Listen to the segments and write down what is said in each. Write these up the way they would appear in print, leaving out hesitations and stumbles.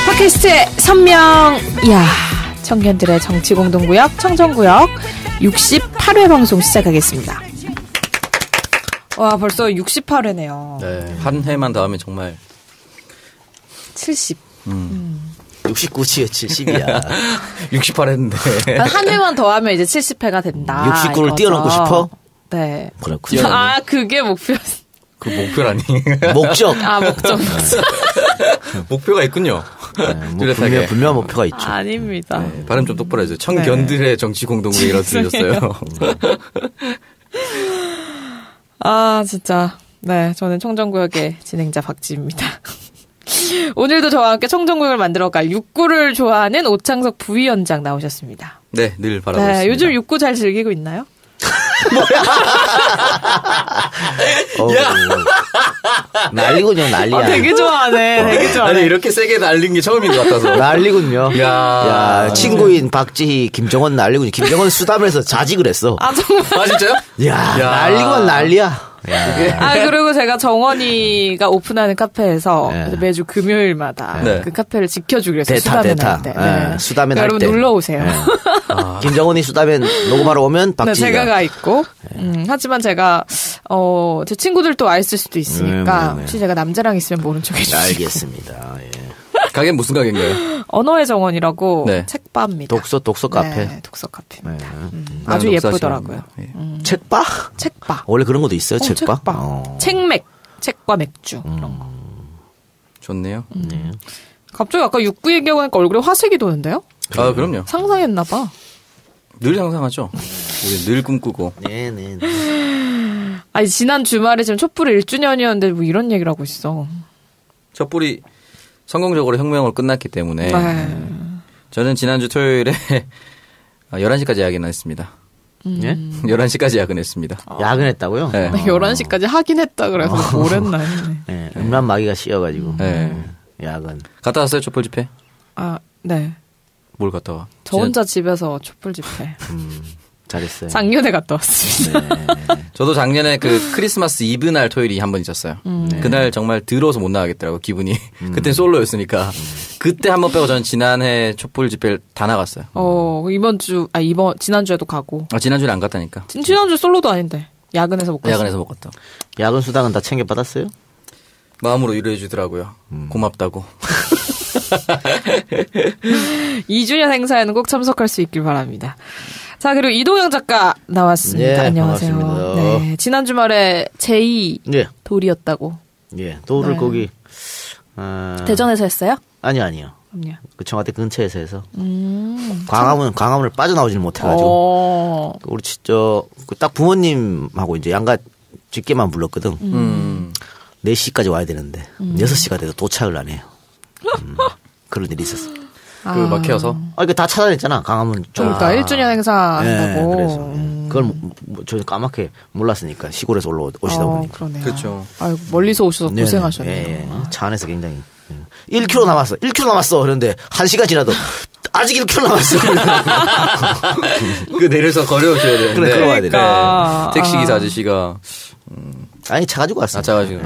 팟캐스트의 선명. 이야, 청년들의 정치공동구역 청정구역 68회 방송 시작하겠습니다. 와, 벌써 68회네요. 네, 한 해만 더 하면 정말 70. 69치 70이야. 68 했는데. 한 회만 더 하면 이제 70회가 된다. 69를 뛰어넘고 싶어? 네. 그렇군요. 아, 그게 목표였어. 그 목표라니. 목적. 아, 목적. 목표가 있군요. 네, 분명한 목표가 있죠. 아닙니다. 네, 발음 좀 똑바로 해주세요. 청견들의 정치 공동구역이라고 들렸어요. 아, 진짜. 네, 저는 청정구역의 진행자 박지입니다. 오늘도 저와 함께 청정구역을 만들어갈 육구를 좋아하는 오창석 부위원장 나오셨습니다. 네, 늘 바라고 네, 있습니다. 요즘 육구 잘 즐기고 있나요? 야! 난리군요, 난리야. 되게 좋아하네, 되게 좋아하네. 아니, 이렇게 세게 날린 게 처음인 것 같아서. 난리군요. 야, 친구인 박지희, 김정은 난리군요. 김정은 수담에서 자직을 했어. 아, 정말. 아, 진짜요? 야, 난리군 난리야. 아, 그리고 제가 정원이가 오픈하는 카페에서 네. 매주 금요일마다 네. 그 카페를 지켜주기로 했어요. 대타. 할 때. 네. 수다맨 할 여러분 때. 놀러 오세요. 네. 김정은이 수다맨 녹음하러 오면 네, 박지희가. 제가 가 있고. 하지만 제가 제 친구들도 와 있을 수도 있으니까 혹시 제가 남자랑 있으면 모른 척 해주세요. 알겠습니다. 예. 가게는 무슨 가게인가요? 언어의 정원이라고 네. 책바입니다. 독서 카페. 네, 독서 카페입니다. 네. 아주 독서 예쁘더라고요. 하시는 거. 책바? 책바. 원래 그런 것도 있어요, 책바? 책바. 책맥. 책과 맥주. 이런 거. 좋네요. 네. 갑자기 아까 육구 얘기하니까 얼굴에 화색이 도는데요? 아, 그럼요. 상상했나봐. 늘 상상하죠. 우리 늘 꿈꾸고. 네네. 아니, 지난 주말에 지금 촛불 1주년이었는데 뭐 이런 얘기를 하고 있어. 촛불이 성공적으로 혁명으로 끝났기 때문에 네. 저는 지난주 토요일에 11시까지 야근했습니다. 예? 11시까지 야근했습니다. 야근했다고요? 네. 11시까지 하긴 했다 그래서 뭘 했나 했네. 네. 음란 마귀가 씌어가지고. 네. 야근. 갔다 왔어요, 촛불 집회? 아, 네. 뭘 갔다 와? 저 혼자 집에서 촛불 집회. 잘했어요. 작년에 갔다 왔습니다. 네. 저도 작년에 그 크리스마스 이브 날 토요일이 한 번 있었어요. 그날 정말 더러워서 못 나가겠더라고, 기분이. 그땐 솔로였으니까. 그때 한 번 빼고 저는 지난해 촛불 집회를 다 나갔어요. 지난주에도 가고. 아, 지난주에 안 갔다니까. 지난주 솔로도 아닌데. 야근해서 못 갔어. 야근해서 못 갔다. 야근 수당은 다 챙겨받았어요? 마음으로 위로해 주더라고요. 고맙다고. 2주년 행사에는 꼭 참석할 수 있길 바랍니다. 자, 그리고 이동영 작가 나왔습니다. 네, 안녕하세요. 반갑습니다. 네, 지난 주말에 제2 네. 돌이었다고. 예. 도를 네. 거기, 대전에서 했어요? 아니요. 그럼요. 그 청와대 근처에서 해서. 광화문을 빠져나오지는 못해가지고. 우리 딱 부모님하고 이제 양가 직계만 불렀거든. 4시까지 와야 되는데, 6시가 돼도 도착을 안 해요. 그런 일이 있었어. 그 막혀서. 이거 다 찾아냈잖아, 강화문. 그러니까 1주년 행사 한다고. 그래서. 그걸 저는 까맣게 몰랐으니까, 시골에서 오시다 보니. 그러네요. 그렇죠. 아이고, 멀리서 오셔서 네, 고생하셨네요. 예. 차 안에서 굉장히. 1km 남았어. 1km 남았어. 그런데 1시간 지나도 아직 1km 남았어. 그 내려서 걸어오셔야 되는데. 그래, 걸어와야 돼. 그러니까. 택시 기사 아저씨가. 아니, 차 가지고 왔어. 아차가지고.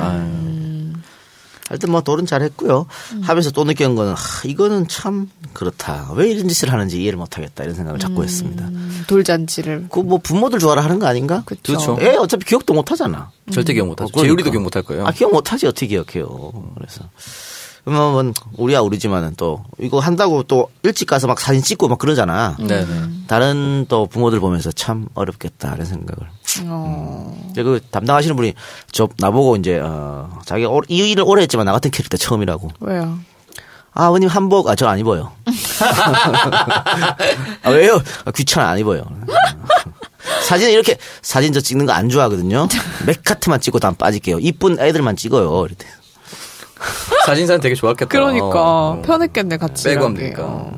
하여튼 뭐 돌은 잘했고요. 하면서 또 느낀 거는 이거는 참 그렇다. 왜 이런 짓을 하는지 이해를 못하겠다 이런 생각을 자꾸 했습니다. 돌잔치를. 그 뭐 부모들 좋아라 하는 거 아닌가? 그렇죠. 애 어차피 기억도 못하잖아. 절대 기억 못하죠. 그러니까. 재율이도 기억 못할 거예요. 기억 못하지 어떻게 기억해요. 그래서 그러면 우리야 우리지만은 또 이거 한다고 또 일찍 가서 막 사진 찍고 막 그러잖아. 네네. 다른 또 부모들 보면서 참 어렵겠다 이런 생각을. 그 담당하시는 분이 나보고 이제 자기 이 일을 오래 했지만 나 같은 캐릭터 처음이라고. 왜요? 아버님 한복 저 안 입어요. 왜요? 귀찮아 안 입어요. 사진 저 찍는 거 안 좋아하거든요. 맥카트만 찍고 다 빠질게요. 이쁜 애들만 찍어요. 이렇게. 사진사는 되게 좋았겠다. 그러니까 편했겠네 같이. 빼고 일하기. 합니까?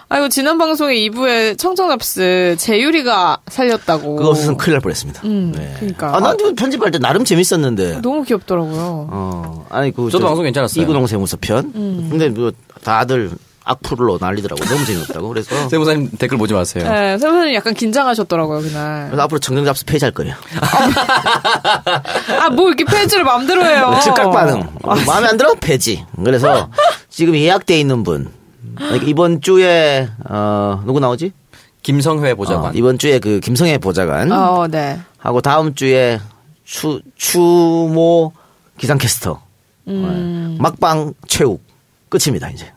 아이고 지난 방송에 2부에 청정합스 재유리가 살렸다고. 그거 없으면 큰일 날 뻔했습니다. 네. 그러니까. 난 편집할 때 나름 재밌었는데. 너무 귀엽더라고요. 아니 저도 방송 괜찮았어요. 이구동 세무서 편. 근데 뭐 다들 악플로 난리더라고. 너무 재미없다고. 그래서 세무사님 댓글 보지 마세요. 네, 세무사님 약간 긴장하셨더라고요 그날. 그래서 앞으로 청정잡수 폐지할 거예요. 뭐 이렇게 페이지를 마음대로 해요. 즉각 반응. 마음에 안 들어 폐지. 그래서 지금 예약돼 있는 분. 그러니까 이번 주에 누구 나오지? 김성회 보좌관. 이번 주에 그 김성회 보좌관. 네. 하고 다음 주에 추모 기상캐스터. 막방 최욱. 끝입니다, 이제.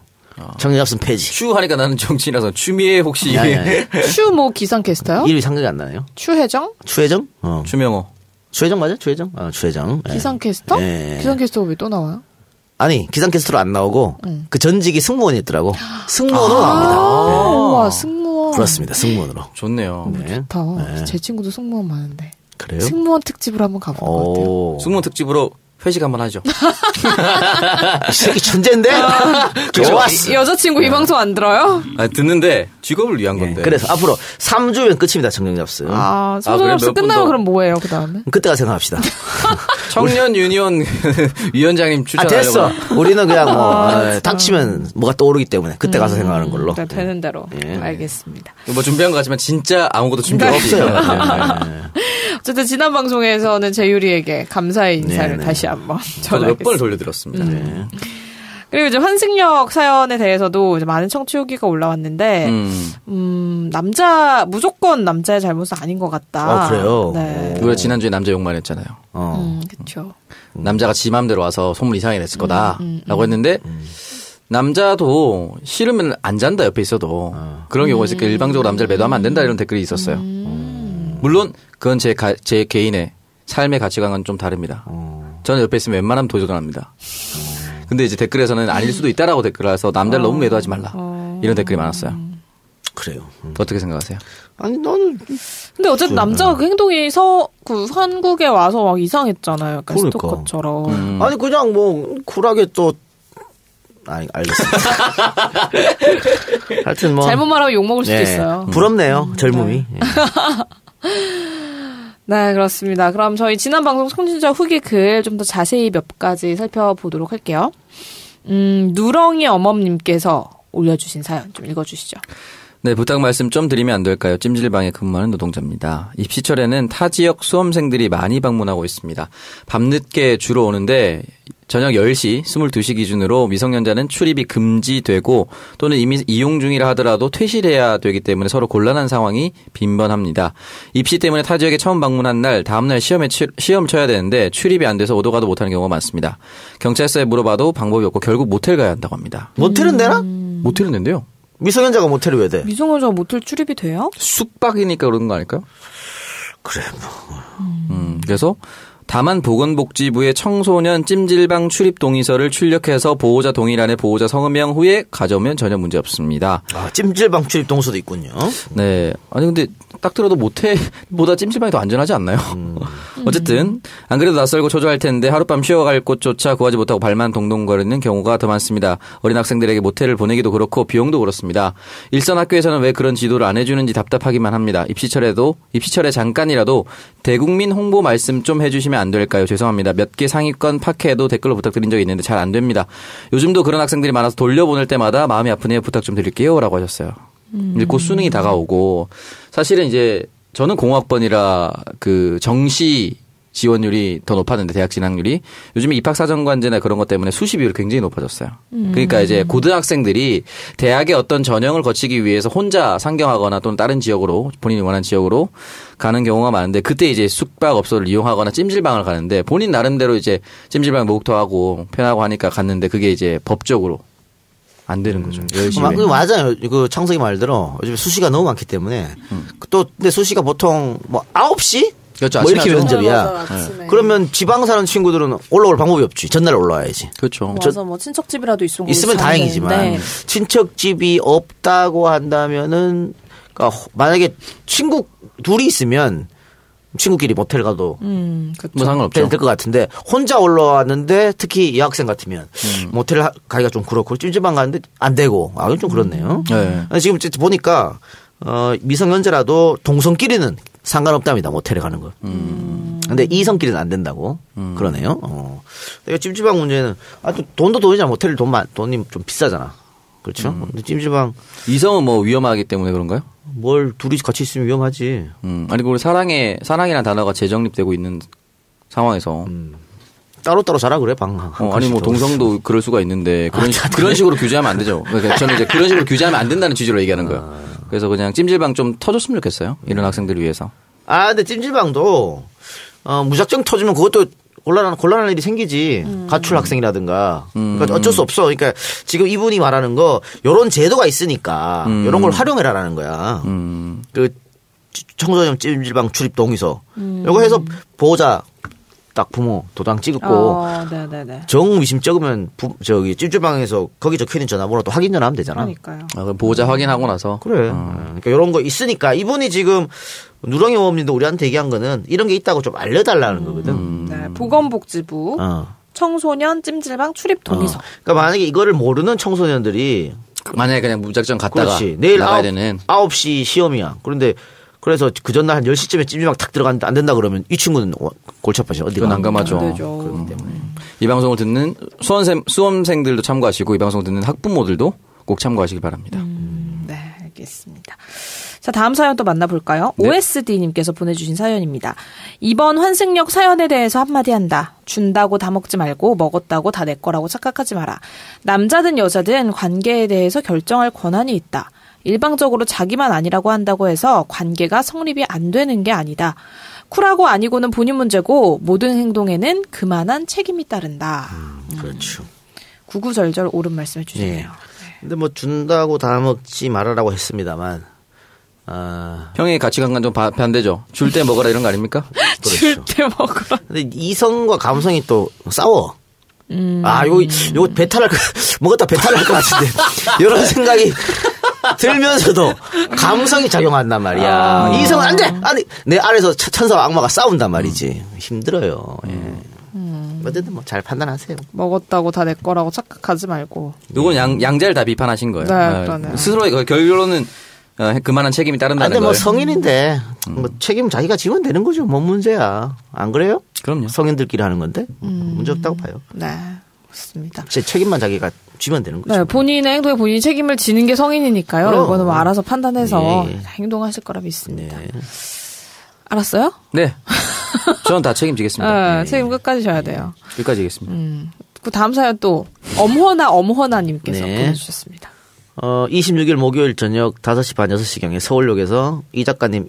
정리합승 폐지. 추 하니까 나는 정치인이라서 추미애 혹시. 추모 기상캐스터요? 이름이 생각이 안 나네요. 추혜정? 추혜정? 추명호. 추혜정 맞아? 추혜정? 추혜정. 기상캐스터? 네. 기상캐스터가 왜 또 나와요? 아니, 기상캐스터로 안 나오고, 그 전직이 승무원이었더라고. 승무원으로 나옵니다. 와, 승무원. 그렇습니다, 승무원으로. 좋네요. 네. 좋다. 제 친구도 승무원 많은데. 그래요? 승무원 특집으로 한번 가볼 것 같아요. 승무원 특집으로 회식 한번 하죠. 이 새끼 천재인데? 좋았어. 여자친구 이 방송 안 들어요? 듣는데 직업을 위한 건데. 그래서 앞으로 3주면 끝입니다, 정경잡승. 소정잡승 끝나고 그럼 뭐예요, 그 다음에? 그때가 생각합시다. 청년 유니온 위원장님 추천하려고. 됐어. 우리는 그냥 닥치면 뭐가 떠오르기 때문에 그때 가서 생각하는 걸로. 네, 되는 대로. 알겠습니다. 뭐 준비한 것 같지만 진짜 아무것도 준비 없어요. 어쨌든 지난 방송에서는 재유리에게 감사의 인사를 다시 한번 전하겠습니다. 몇 번을 돌려드렸습니다. 그리고 이제 환승역 사연에 대해서도 이제 많은 청취 후기가 올라왔는데, 남자, 무조건 남자의 잘못은 아닌 것 같다. 그래요? 네. 우리가 지난주에 남자 욕만 했잖아요. 그쵸. 남자가 지 맘대로 와서 소문 이상하게 냈을 거다. 라고 했는데, 남자도 싫으면 안 잔다, 옆에 있어도. 그런 경우가 있으니까 일방적으로 남자를 매도하면 안 된다, 이런 댓글이 있었어요. 물론, 그건 제 개인의 삶의 가치관은 좀 다릅니다. 저는 옆에 있으면 웬만하면 도전합니다. 근데 이제 댓글에서는 아닐 수도 있다라고 댓글을 해서 남자를 너무 매도하지 말라. 이런 댓글이 많았어요. 그래요. 어떻게 생각하세요? 아니, 너는. 근데 어쨌든 남자가 그 행동이 한국에 와서 막 이상했잖아요. 약간 그러니까. 스토커처럼. 아니, 그냥 뭐, 쿨하게 또. 아니, 알겠습니다. 하여튼 뭐. 잘못 말하면 욕먹을 수도 있어요. 부럽네요, 젊음이. 네, 그렇습니다. 그럼 저희 지난 방송 청취자 후기 글 좀 더 자세히 몇 가지 살펴보도록 할게요. 누렁이 어멈님께서 올려주신 사연 좀 읽어주시죠. 네, 부탁 말씀 좀 드리면 안 될까요? 찜질방에 근무하는 노동자입니다. 입시철에는 타 지역 수험생들이 많이 방문하고 있습니다. 밤늦게 주로 오는데 저녁 10시, 22시 기준으로 미성년자는 출입이 금지되고 또는 이미 이용 중이라 하더라도 퇴실해야 되기 때문에 서로 곤란한 상황이 빈번합니다. 입시 때문에 타 지역에 처음 방문한 날 다음 날 시험 쳐야 되는데 출입이 안 돼서 오도 가도 못하는 경우가 많습니다. 경찰서에 물어봐도 방법이 없고 결국 모텔 가야 한다고 합니다. 모텔은 되나? 모텔은 된대요. 미성년자가 모텔이 왜 돼? 미성년자가 모텔 출입이 돼요? 숙박이니까 그런 거 아닐까요? 그래, 뭐. 그래서 다만 보건복지부의 청소년 찜질방 출입 동의서를 출력해서 보호자 동의란에 보호자 성명 후에 가져오면 전혀 문제 없습니다. 찜질방 출입 동의서도 있군요. 네. 아니 근데 딱 들어도 모텔보다 찜질방이 더 안전하지 않나요? 어쨌든 안 그래도 낯설고 초조할 텐데 하룻밤 쉬어갈 곳조차 구하지 못하고 발만 동동거리는 경우가 더 많습니다. 어린 학생들에게 모텔을 보내기도 그렇고 비용도 그렇습니다. 일선 학교에서는 왜 그런 지도를 안 해주는지 답답하기만 합니다. 입시철에 잠깐이라도 대국민 홍보 말씀 좀 해주시면 안 될까요? 죄송합니다. 몇 개 상위권 파케에도 댓글로 부탁드린 적이 있는데 잘 안 됩니다. 요즘도 그런 학생들이 많아서 돌려보낼 때마다 마음이 아프네요. 부탁 좀 드릴게요. 라고 하셨어요. 이제 곧 수능이 다가오고 사실은 이제 저는 공학번이라 그 정시 지원율이 더 높았는데 대학 진학률이 요즘에 입학사정관제나 그런 것 때문에 수시 비율이 굉장히 높아졌어요. 그러니까 이제 고등학생들이 대학의 어떤 전형을 거치기 위해서 혼자 상경하거나 또는 다른 지역으로 본인이 원하는 지역으로 가는 경우가 많은데 그때 이제 숙박업소를 이용하거나 찜질방을 가는데 본인 나름대로 이제 찜질방 목욕도하고 편하고 하니까 갔는데 그게 이제 법적으로 안 되는 거죠. 맞아요. 그 창석이 말대로 요즘 수시가 너무 많기 때문에 또 근데 수시가 보통 뭐 9시? 그렇죠. 뭐 이렇게 면접이야. 맞아, 그러면 지방 사는 친구들은 올라올 방법이 없지. 전날 올라와야지. 그렇죠. 와서 뭐 친척집이라도 있으면 다행이지만 친척집이 없다고 한다면은 그러니까 만약에 친구 둘이 있으면 친구끼리 모텔 가도 뭐 상관없죠. 될 것 같은데 혼자 올라왔는데 특히 여학생 같으면 모텔 가기가 좀 그렇고 찜질방 가는데 안 되고 이건 좀 그렇네요. 네. 지금 보니까 미성년자라도 동성끼리는 상관없답니다. 모텔에 가는 거. 근데 이성끼리는 안 된다고 그러네요. 그러니까 찜질방 문제는 또 돈도 돈이잖아. 모텔 돈이 좀 비싸잖아. 그렇죠. 근데 찜질방 이성은 뭐 위험하기 때문에 그런가요? 뭘 둘이 같이 있으면 위험하지. 아니 우리 사랑이라는 단어가 재정립되고 있는 상황에서 따로따로 자라 그래, 방. 아니, 뭐, 동성도 그럴 수가 있는데, 그런 식으로 규제하면 안 되죠. 그러니까 저는 이제 그런 식으로 규제하면 안 된다는 취지로 얘기하는 거예요. 그래서 그냥 찜질방 좀 터줬으면 좋겠어요. 이런 학생들을 위해서. 근데 찜질방도, 무작정 터지면 그것도 곤란한 일이 생기지. 가출 학생이라든가. 그러니까 어쩔 수 없어. 그러니까 지금 이분이 말하는 거, 요런 제도가 있으니까, 요런 걸 활용해라라는 거야. 그, 청소년 찜질방 출입 동의서. 요거 해서 보호자, 딱 부모 도장 찍고 정의심 적으면 찜질방에서 거기 적혀있는 전화번호 또 확인 전화하면 되잖아. 그러니까요. 그럼 보호자 확인하고 나서. 그래. 그러니까 이런 거 있으니까 이분이 지금 누렁이 어머님도 우리한테 얘기한 거는 이런 게 있다고 좀 알려달라는 거거든. 네, 보건복지부 청소년 찜질방 출입 동의서. 그러니까 만약에 이거를 모르는 청소년들이 만약에 그냥 무작정 갔다가 그렇지. 내일 나가야 되는 9시 시험이야. 그래서 그 전날 한 10시쯤에 찜질방 탁 들어갔는데 안 된다 그러면 이 친구는 골치 아파져. 어디가. 난감하죠. 그렇기 때문에. 이 방송을 듣는 수험생들도 참고하시고 이 방송을 듣는 학부모들도 꼭 참고하시기 바랍니다. 네, 알겠습니다. 자, 다음 사연 또 만나볼까요? 네. OSD님께서 보내주신 사연입니다. 이번 환승역 사연에 대해서 한마디 한다. 준다고 다 먹지 말고 먹었다고 다 내 거라고 착각하지 마라. 남자든 여자든 관계에 대해서 결정할 권한이 있다. 일방적으로 자기만 아니라고 한다고 해서 관계가 성립이 안 되는 게 아니다. 쿨하고 아니고는 본인 문제고 모든 행동에는 그만한 책임이 따른다. 그렇죠. 구구절절 옳은 말씀해 주시네요. 네. 근데 뭐 준다고 다 먹지 말아라고 했습니다만 형의 가치관과 좀 반대죠. 줄 때 먹어라 이런 거 아닙니까? 그렇죠. 줄 때 먹어라. 근데 이성과 감성이 또 싸워. 요거 배탈할 먹었다 배탈할 것 같은데 이런 생각이 들면서도 감성이 작용한단 말이야. 이성은 안 돼! 아니, 내 아래서 천사와 악마가 싸운단 말이지. 힘들어요. 예. 어쨌든 뭐 잘 판단하세요. 먹었다고 다 내 거라고 착각하지 말고. 이건 양자를 다 비판하신 거예요. 네, 그러네요. 스스로의 결론은 그만한 책임이 따른다는 거예요. 뭐 성인인데 뭐 책임 자기가 지면 되는 거죠. 뭔 문제야. 안 그래요? 그럼요. 성인들끼리 하는 건데 문제 없다고 봐요. 네, 그렇습니다. 제 책임만 자기가 쥐면 되는 거죠. 네, 본인의 행동에 본인이 책임을 지는 게 성인이니까요. 그럼. 이거는 뭐 알아서 판단해서 행동하실 거라 믿습니다. 네. 알았어요? 네. 저는 다 책임지겠습니다. 네, 책임 끝까지 져야 돼요. 끝까지 하겠습니다. 그 다음 사연 또 엄허나님께서 보내주셨습니다. 26일 목요일 저녁 5시 반 6시경에 서울역에서 이 작가님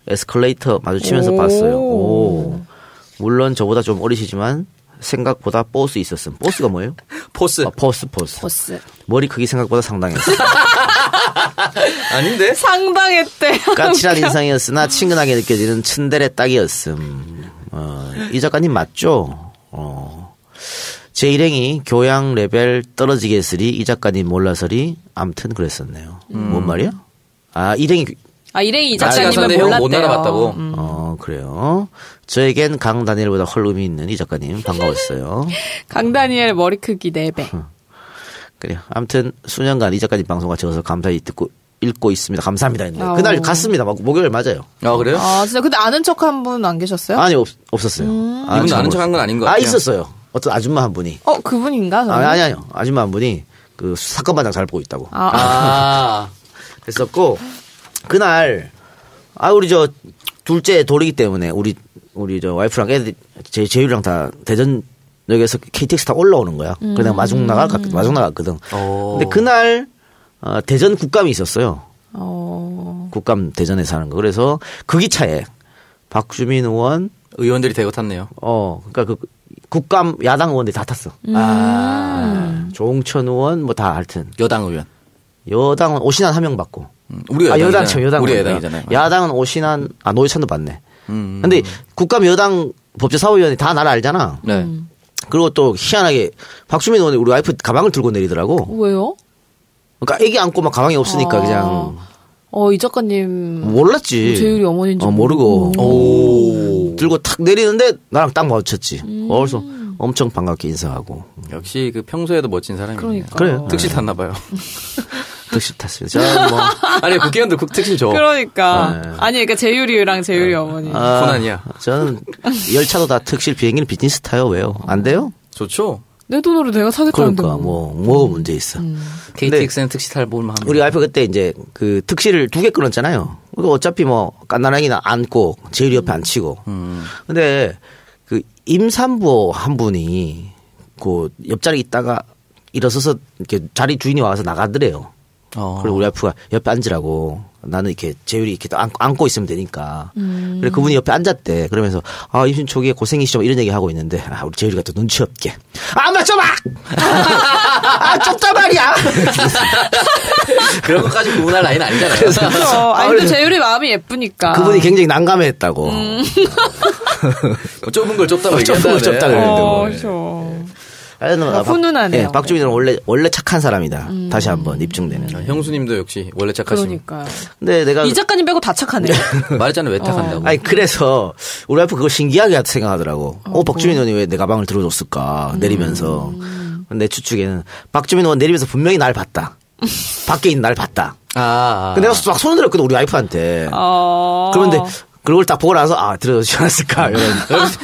에스컬레이터 마주치면서 봤어요. 오. 물론 저보다 좀 어리시지만 생각보다 보스 있었음. 보스가 뭐예요? 포스. 포스. 머리 크기 생각보다 상당했어요. 아닌데? 상당했대. 까칠한 인상이었으나 친근하게 느껴지는 츤데레 딱이었음. 이 작가님 맞죠? 제 일행이 교양 레벨 떨어지게 했으리 이 작가님 몰라서리 암튼 그랬었네요. 뭔 말이야? 일행이 이 작가님을 몰랐대요. 못 알아봤다고. 그래요. 저에겐 강다니엘보다 헐 의미 있는 이 작가님 반가웠어요. 강다니엘 머리 크기 4배. 그래요. 아무튼 수년간 이 작가님 방송 같이 어서 감사히 읽고 있습니다. 감사합니다. 했는데 그날 갔습니다. 목요일 맞아요. 그래요? 진짜 근데 아는 척 한 분 안 계셨어요? 아니 없었어요. 이분 아는 척 한 건 아닌 것 같아요. 있었어요. 어떤 아줌마 한 분이. 그분인가? 아니요. 아줌마 한 분이 그 사건 반장 잘 보고 있다고. 했었고 그날 우리 저 둘째 돌이기 때문에 우리 저 와이프랑 애들 제유랑 다 대전역에서 KTX 타고 올라오는 거야. 그냥 마중 나갔거든. 근데 그날 대전 국감이 있었어요. 국감 대전에서 하는 거. 그래서 그 기차에 박주민 의원들이 대거 탔네요. 그러니까 그 국감 야당 의원들이 다 탔어. 조홍천 의원 뭐 다 하여튼 여당 의원. 여당은 오신환 한 명 받고. 우리가 여당 우리 여당이잖아요. 야당은 오신환 노회찬도 받네. 근데 국감 여당 법제사업위원회 다 나를 알잖아. 네. 그리고 또 희한하게 박주민 의원이 우리 와이프 가방을 들고 내리더라고. 왜요? 그러니까 애기 안고 막 가방이 없으니까 그냥. 이 작가님. 몰랐지. 제율이 어머니인지 모르고. 들고 탁 내리는데 나랑 딱 마주쳤지. 그래서 엄청 반갑게 인사하고. 역시 그 평소에도 멋진 사람이네요. 그러니까. 그래요. 특실 탔나 봐요. 특실 탔습니다. 저는 뭐. 아니 국회의원들 특실 줘. 그러니까. 아니 그러니까 제율이랑 제율이 어머니. 고난이야. 저는 열차도 다 특실, 비행기는 비즈니스 타요. 왜요? 안 돼요? 좋죠. 내 돈으로 내가 사겠다는데. 그러니까 뭐가 문제 있어. KTX는 특실 탈 볼만 합니다. 우리 와이프 그때 이제 그 특실을 2개 끊었잖아요. 어차피 뭐 깐난하기나 앉고 제율이 옆에 앉히고. 근데 그 임산부 한 분이 그 옆자리 있다가 일어서서 이렇게 자리 주인이 와서 나가더래요. 그리고 우리 와이프가 옆에 앉으라고. 나는 이렇게 재율이 이렇게 안고 있으면 되니까. 그래 그분이 옆에 앉았대. 그러면서 임신 초기에 고생이시죠 이런 얘기 하고 있는데 우리 재율이가 또 눈치 없게 맞춰봐. 좁다 말이야. 그런 것까지 구분할 나이는 아니잖아요. 그렇죠. 아니 재율이 마음이 예쁘니까. 그분이 굉장히 난감해했다고. 좁은 걸 좁다고 좁은 걸 좁다 그랬는데. 그렇죠. 훈훈하네요. 박주민은 원래 착한 사람이다. 다시 한번 입증되는. 형수님도 역시 원래 착하시고. 그러니까. 근데 내가 이 작가님 빼고 다 착하네요. 말했잖아요. 왜 탁한다고. 아니 그래서 우리 와이프 그거 신기하게 생각하더라고. 박주민 의원이 왜 내 가방을 들어줬을까 내리면서. 내 추측에는 박주민 의원 내리면서 분명히 날 봤다. 밖에 있는 날 봤다. 근데 내가 막 손을 들었거든 우리 와이프한테. 그런데 그걸 딱 보고 나서 들어주지 않았을까.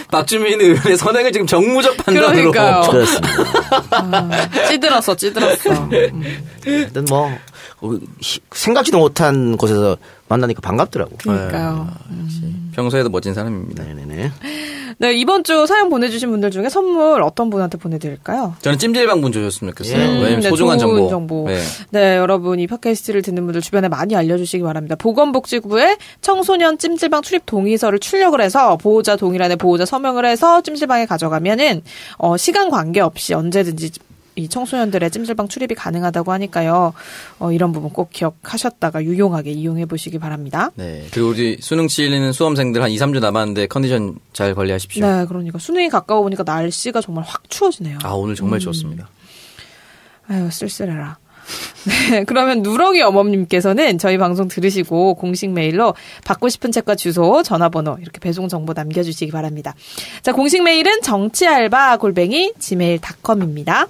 박주민 의원의 선행을 지금 정무적 판단으로. 그러니까요. 그렇습니다. 찌들었어. 일단 뭐 생각지도 못한 곳에서 만나니까 반갑더라고. 그러니까요. 평소에도 멋진 사람입니다. 네네네. 네, 이번 주 사연 보내주신 분들 중에 선물 어떤 분한테 보내드릴까요? 저는 찜질방분 주셨으면 좋겠어요. 왜냐면 소중한 정보. 네, 여러분 이 팟캐스트를 듣는 분들 주변에 많이 알려주시기 바랍니다. 보건복지부에 청소년 찜질방 출입 동의서를 출력을 해서 보호자 동의란에 보호자 서명을 해서 찜질방에 가져가면은 시간 관계없이 언제든지 이 청소년들의 찜질방 출입이 가능하다고 하니까요. 이런 부분 꼭 기억하셨다가 유용하게 이용해 보시기 바랍니다. 네. 그리고 우리 수능 치는 수험생들 한 2, 3주 남았는데 컨디션 잘 관리하십시오. 네, 그러니까 수능이 가까워 보니까 날씨가 정말 확 추워지네요. 오늘 정말 추웠습니다. 아유, 쓸쓸해라. 네, 그러면 누렁이 어멈님께서는 저희 방송 들으시고 공식 메일로 받고 싶은 책과 주소, 전화번호 이렇게 배송 정보 남겨주시기 바랍니다. 자, 공식 메일은 정치알바@gmail.com입니다.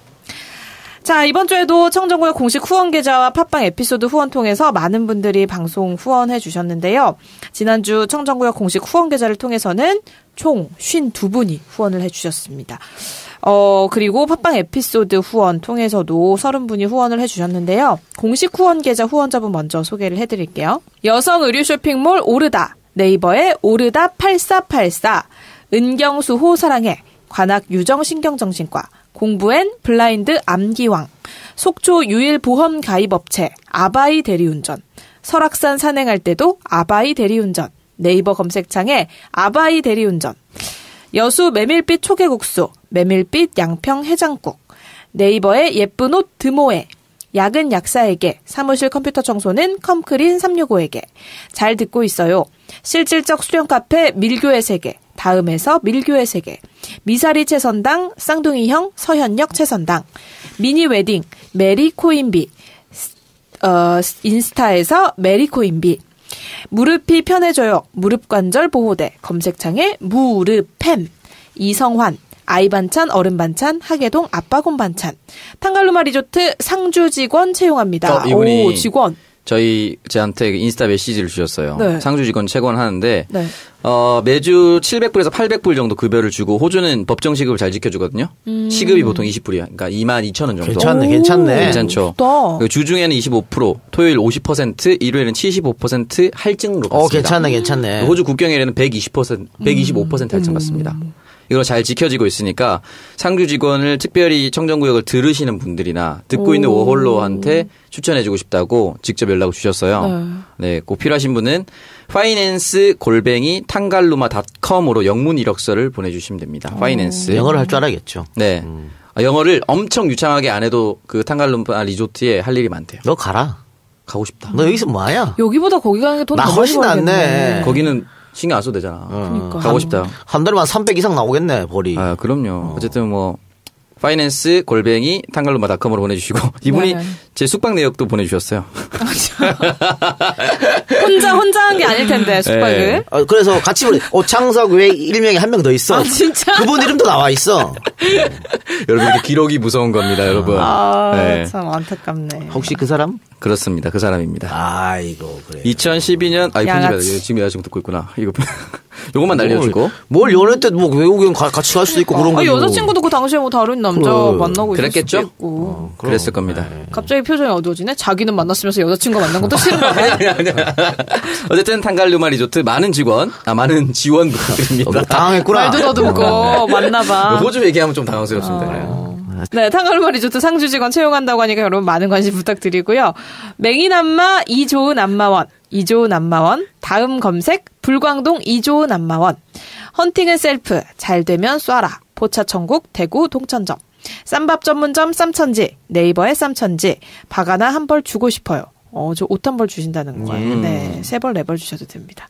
자, 이번 주에도 청정구역 공식 후원 계좌와 팟빵 에피소드 후원 통해서 많은 분들이 방송 후원해 주셨는데요. 지난주 청정구역 공식 후원 계좌를 통해서는 총 52분이 후원을 해 주셨습니다. 그리고 팟빵 에피소드 후원 통해서도 30분이 후원을 해 주셨는데요. 공식 후원 계좌 후원자분 먼저 소개를 해 드릴게요. 여성 의류 쇼핑몰 오르다, 네이버의 오르다 8484, 은경수호 사랑해, 관악 유정신경정신과, 공부엔 블라인드 암기왕, 속초 유일보험 가입업체 아바이 대리운전, 설악산 산행할 때도 아바이 대리운전, 네이버 검색창에 아바이 대리운전, 여수 메밀빛 초계국수, 메밀빛 양평 해장국, 네이버의 예쁜 옷 드모에, 약은 약사에게, 사무실 컴퓨터 청소는 컴크린 365에게, 잘 듣고 있어요. 실질적 수련 카페 밀교의 세계, 다음에서 밀교의 세계, 미사리 채선당, 쌍둥이형 서현역 채선당, 미니 웨딩 메리 코인비, 인스타에서 메리 코인비, 무릎이 편해져요 무릎 관절 보호대, 검색창에 무릎팸, 이성환, 아이 반찬, 어른 반찬, 하계동 아빠곰 반찬, 탕갈루마 리조트 상주 직원 채용합니다. 이분이 오, 직원. 저한테 인스타 메시지를 주셨어요. 네. 상주 직원 채권 하는데, 네. 매주 700불에서 800불 정도 급여를 주고, 호주는 법정 시급을 잘 지켜주거든요. 시급이 보통 20불이야. 그러니까 22,000원 정도. 괜찮네. 괜찮죠. 좋다. 주중에는 25%, 토요일 50%, 일요일은 75% 할증으로 받습니다. 괜찮네. 호주 국경일에는 125% 할증 받습니다. 이걸 잘 지켜지고 있으니까 상주 직원을 특별히 청정구역을 들으시는 분들이나 듣고 있는 워홀러한테 추천해주고 싶다고 직접 연락을 주셨어요. 네, 꼭 필요하신 분은 finance@tangaluma.com으로 영문 이력서를 보내주시면 됩니다. 파이낸스. 영어를 할 줄 알아야겠죠. 네. 영어를 엄청 유창하게 안 해도 그 탕갈루마 리조트에 할 일이 많대요. 너 가라. 가고 싶다. 너 여기서 뭐하냐? 여기보다 거기 가는 게 돈 나 훨씬 낫네. 거기는 신경 안 써도 되잖아. 그러니까. 가고 싶다. 한 달에만 300 이상 나오겠네, 벌이. 그럼요. 어쨌든 뭐 finance@tangaluma.com으로 보내주시고 이분이 네. 제 숙박 내역도 보내주셨어요. 혼자 한 게 아닐 텐데 숙박을. 네. 그래서 같이 오창석 외에 일명이 한 명 더 있어. 진짜? 그분 이름도 나와 있어. 여러분 이렇게 기록이 무서운 겁니다, 여러분. 네. 참 안타깝네. 혹시 그 사람? 그렇습니다. 그 사람입니다. 아이고 그래. 2012년 양아치. 편집해야 지금 여자친구 듣고 있구나. 이거 요것만 날려주고. 뭘 연애 때 뭐 외국인 같이 갈 수도 있고 그런 거. 여자친구도 그 당시에 뭐 다른 남자 만나고 그랬겠죠? 있을 수도 있고. 그랬을 겁니다. 네. 갑자기 표정이 어두워지네. 자기는 만났으면서 여자친구 만난 건 또 싫은 거네. 아니야. 어쨌든 탄갈루마 리조트 많은 지원 부탁드립니다. 당황했구나. 말도 더듬고 만나봐. 호주 얘기하면 좀 당황스럽습니다. 네, 탕갈루마 리조트 상주 직원 채용한다고 하니까 여러분 많은 관심 부탁드리고요. 맹인안마 이조은 안마원, 다음 검색 불광동 이조은 안마원, 헌팅은 셀프, 잘 되면 쏴라, 포차천국 대구 동천점, 쌈밥 전문점 쌈천지, 네이버의 쌈천지, 박 하나 한 벌 주고 싶어요. 저 옷 한 벌 주신다는 거예요. 네, 3벌, 4벌 주셔도 됩니다.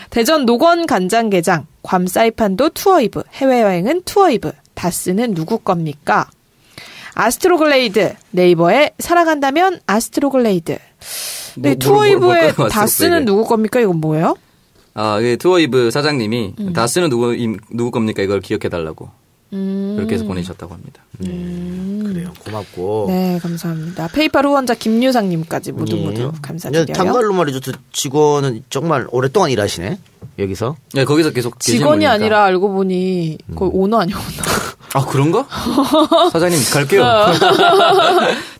대전 노건 간장게장, 괌 사이판도 투어이브, 해외여행은 투어이브, 다스는 누구 겁니까? 아스트로글레이드, 네이버에 사랑한다면 아스트로글레이드. 네, 투어이브의 다스는 누구 겁니까? 이건 뭐예요? 투어이브 사장님이 다스는 누구 겁니까? 이걸 기억해달라고. 그렇게 해서 보내셨다고 합니다. 그래요. 고맙고. 네, 감사합니다. 페이팔 후원자 김유상님까지 모두 감사드려요. 탄갈루마 리조트 직원은 정말 오랫동안 일하시네. 여기서. 네, 거기서 계속 직원이 아니라 알고 보니 거의 오너 아니야, 오너. 아, 그런가? 사장님, 갈게요.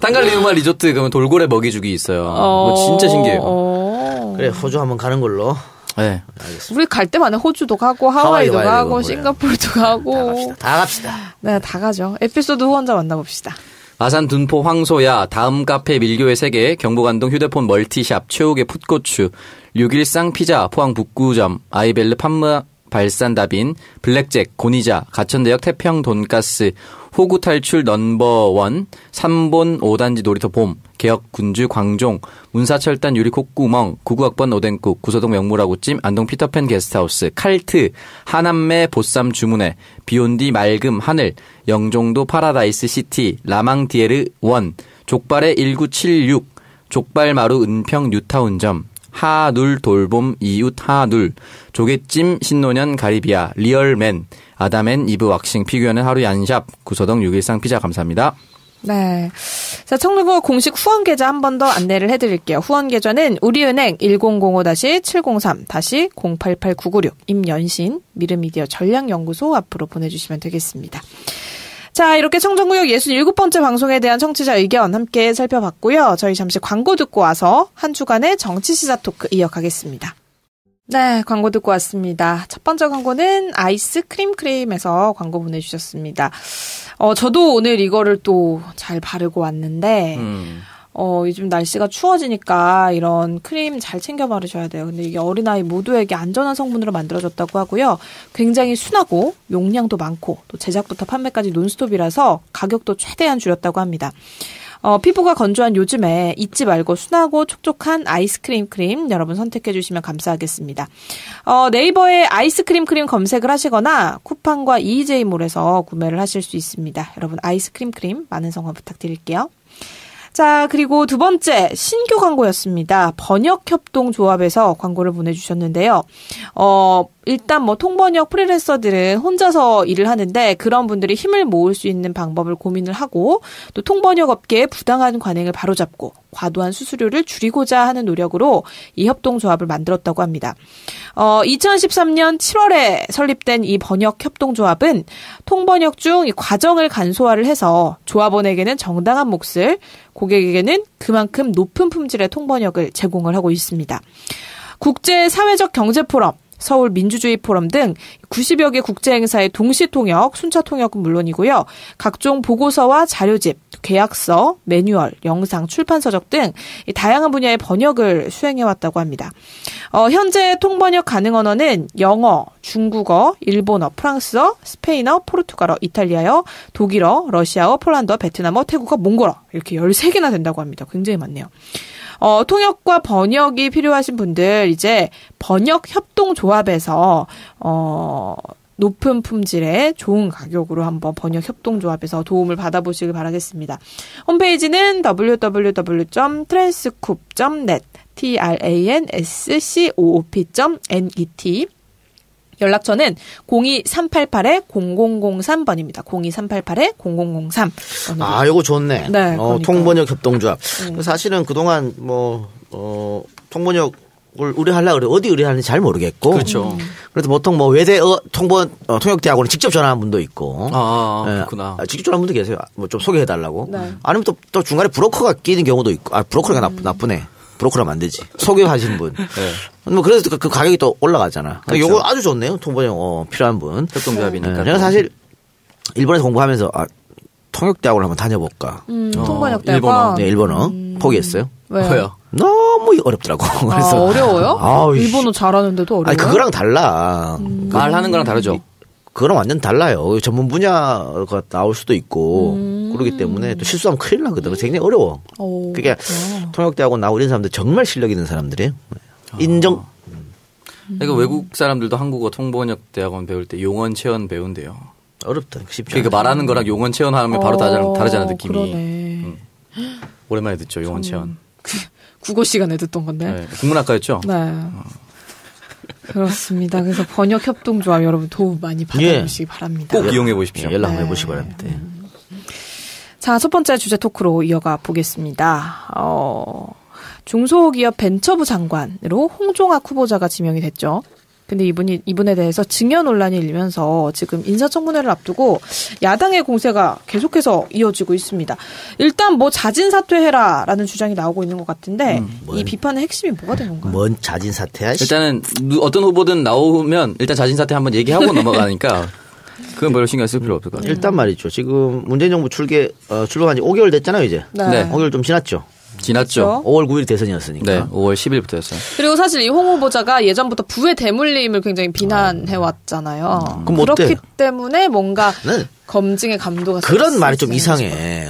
탄갈루마 리조트 그러면 돌고래 먹이주기 있어요. 진짜 신기해요. 그래, 호주 한번 가는 걸로. 네. 알겠습니다. 우리 갈 때마다 호주도 가고, 하와이도 가고, 싱가포르도 가고. 다 갑시다. 네, 다 가죠. 에피소드 후원자 만나봅시다. 아산 둔포 황소야, 다음 카페 밀교의 세계, 경북안동 휴대폰 멀티샵, 최욱의 풋고추, 6일상 피자, 포항 북구점, 아이벨르 판무 발산다빈, 블랙잭, 고니자, 가천대역 태평 돈가스, 호구 탈출 넘버원, 3본 5단지 놀이터 봄, 개혁 군주 광종, 문사철단 유리 콧구멍, 99학번 오뎅국, 구서동 명물아구찜, 안동 피터팬 게스트하우스, 칼트, 하남매 보쌈 주문회, 비온디 맑음 하늘, 영종도 파라다이스 시티, 라망디에르 원, 족발의 1976, 족발마루 은평 뉴타운점, 하눌 돌봄 이웃 하눌, 조개찜 신노년 가리비아, 리얼맨, 아담앤 이브 왁싱 피규어는 하루 얀샵, 구서동 6일상 피자 감사합니다. 네. 자, 청루부 공식 후원 계좌 한 번 더 안내를 해드릴게요. 후원 계좌는 우리은행 1005-703-088996 임연신 미르미디어 전략연구소 앞으로 보내주시면 되겠습니다. 자, 이렇게 청정구역 67번째 방송에 대한 청취자 의견 함께 살펴봤고요. 저희 잠시 광고 듣고 와서 한 주간의 정치시사 토크 이어가겠습니다. 네, 광고 듣고 왔습니다. 첫 번째 광고는 아이스크림에서 광고 보내주셨습니다. 저도 오늘 이거를 또 잘 바르고 왔는데, 요즘 날씨가 추워지니까 이런 크림 잘 챙겨 바르셔야 돼요. 근데 이게 어린아이 모두에게 안전한 성분으로 만들어졌다고 하고요. 굉장히 순하고 용량도 많고 또 제작부터 판매까지 논스톱이라서 가격도 최대한 줄였다고 합니다. 피부가 건조한 요즘에 잊지 말고 순하고 촉촉한 아이스크림 크림 여러분 선택해 주시면 감사하겠습니다. 네이버에 아이스크림 크림 검색을 하시거나 쿠팡과 EJ몰에서 구매를 하실 수 있습니다. 여러분 아이스크림 크림 많은 성원 부탁드릴게요. 자, 그리고 두 번째 신규 광고였습니다. 번역협동조합에서 광고를 보내주셨는데요. 일단 뭐 통번역 프리랜서들은 혼자서 일을 하는데 그런 분들이 힘을 모을 수 있는 방법을 고민을 하고 또 통번역 업계의 부당한 관행을 바로잡고 과도한 수수료를 줄이고자 하는 노력으로 이 협동조합을 만들었다고 합니다. 2013년 7월에 설립된 이 번역협동조합은 통번역 중 이 과정을 간소화를 해서 조합원에게는 정당한 몫을 고객에게는 그만큼 높은 품질의 통번역을 제공을 하고 있습니다. 국제사회적 경제포럼, 서울 민주주의 포럼 등 90여 개 국제행사의 동시 통역, 순차 통역은 물론이고요. 각종 보고서와 자료집, 계약서, 매뉴얼, 영상, 출판서적 등 다양한 분야의 번역을 수행해왔다고 합니다. 현재 통번역 가능 언어는 영어, 중국어, 일본어, 프랑스어, 스페인어, 포르투갈어, 이탈리아어, 독일어, 러시아어, 폴란드어, 베트남어, 태국어, 몽골어 이렇게 13개나 된다고 합니다. 굉장히 많네요. 통역과 번역이 필요하신 분들 이제 번역협동조합에서 높은 품질의 좋은 가격으로 한번 번역협동조합에서 도움을 받아보시길 바라겠습니다. 홈페이지는 www.transcoop.net transcoop.net 연락처는 02388-0003번입니다. 02388-0003. 아, 요거 좋네. 네, 통번역 협동조합. 사실은 그동안 통번역 의뢰하려고 그래 어디 의뢰하는지 잘 모르겠고. 그렇죠. 그래서 보통 뭐 외대 통역대학원에 직접 전화한 분도 있고. 그렇구나. 직접 전화한 분도 계세요. 뭐 좀 소개해달라고. 네. 아니면 또 중간에 브로커가 끼는 경우도 있고. 브로커가 나쁘네. 브로커라면 안 되지. 소개하시는 분. 네. 뭐 그래서 그 가격이 또 올라가잖아. 그렇죠. 요거 아주 좋네요. 통번역 필요한 분. 협동조합이니까. 제가 사실 일본에서 공부하면서 통역대학원을 한번 다녀볼까. 통번역대학원. 일본어. 네, 일본어 포기했어요. 왜요? 너무 어렵더라고. 그래서 어려워요? 일본어 잘하는데도 어려워요? 아니 그거랑 달라. 말하는 거랑 다르죠. 그거랑 완전 달라요. 전문 분야가 나올 수도 있고 그러기 때문에 또 실수하면 큰일 나거든. 그래서 굉장히 어려워. 그게 통역대학원 나오고 이런 사람들 정말 실력 있는 사람들이에요. 인정. 그러니까 외국 사람들도 한국어 통번역 대학원 배울 때 용언 체언 배운대요. 어렵다. 쉽지 그러니까 말하는 거랑 용언 체언하면 바로 다르잖아 느낌이. 그러네. 오랜만에 듣죠 용언 체언. 국어 시간에 듣던 건데. 네, 국문학과였죠. 네. 그렇습니다. 그래서 번역 협동조합 여러분 도움 많이 받아보시기 바랍니다. 꼭 이용해 보십시오. 연락 한번 해보시기 바랍니다. 자, 첫 번째 주제 토크로 이어가 보겠습니다. 중소기업 벤처부 장관으로 홍종학 후보자가 지명이 됐죠. 근데 이분에 대해서 증여 논란이 일면서 지금 인사청문회를 앞두고 야당의 공세가 계속해서 이어지고 있습니다. 일단 뭐 자진 사퇴해라라는 주장이 나오고 있는 것 같은데 이 비판의 핵심이 뭐가 된 건가요? 뭔 자진 사퇴야? 일단은 어떤 후보든 나오면 일단 자진 사퇴 한번 얘기하고 넘어가니까 그건 별로 신경 쓸 필요 없을 것 같아요. 일단 말이죠. 지금 문재인 정부 출범한 지 5개월 됐잖아요, 이제. 네. 5개월 좀 지났죠. 지났죠. 5월 9일 대선이었으니까. 네, 5월 10일부터였어요. 그리고 사실 이 홍 후보자가 예전부터 부의 대물림을 굉장히 비난해 왔잖아요. 그럼 그렇기 어때? 때문에 뭔가 네. 검증의 감도가 그런 말이 좀 이상해.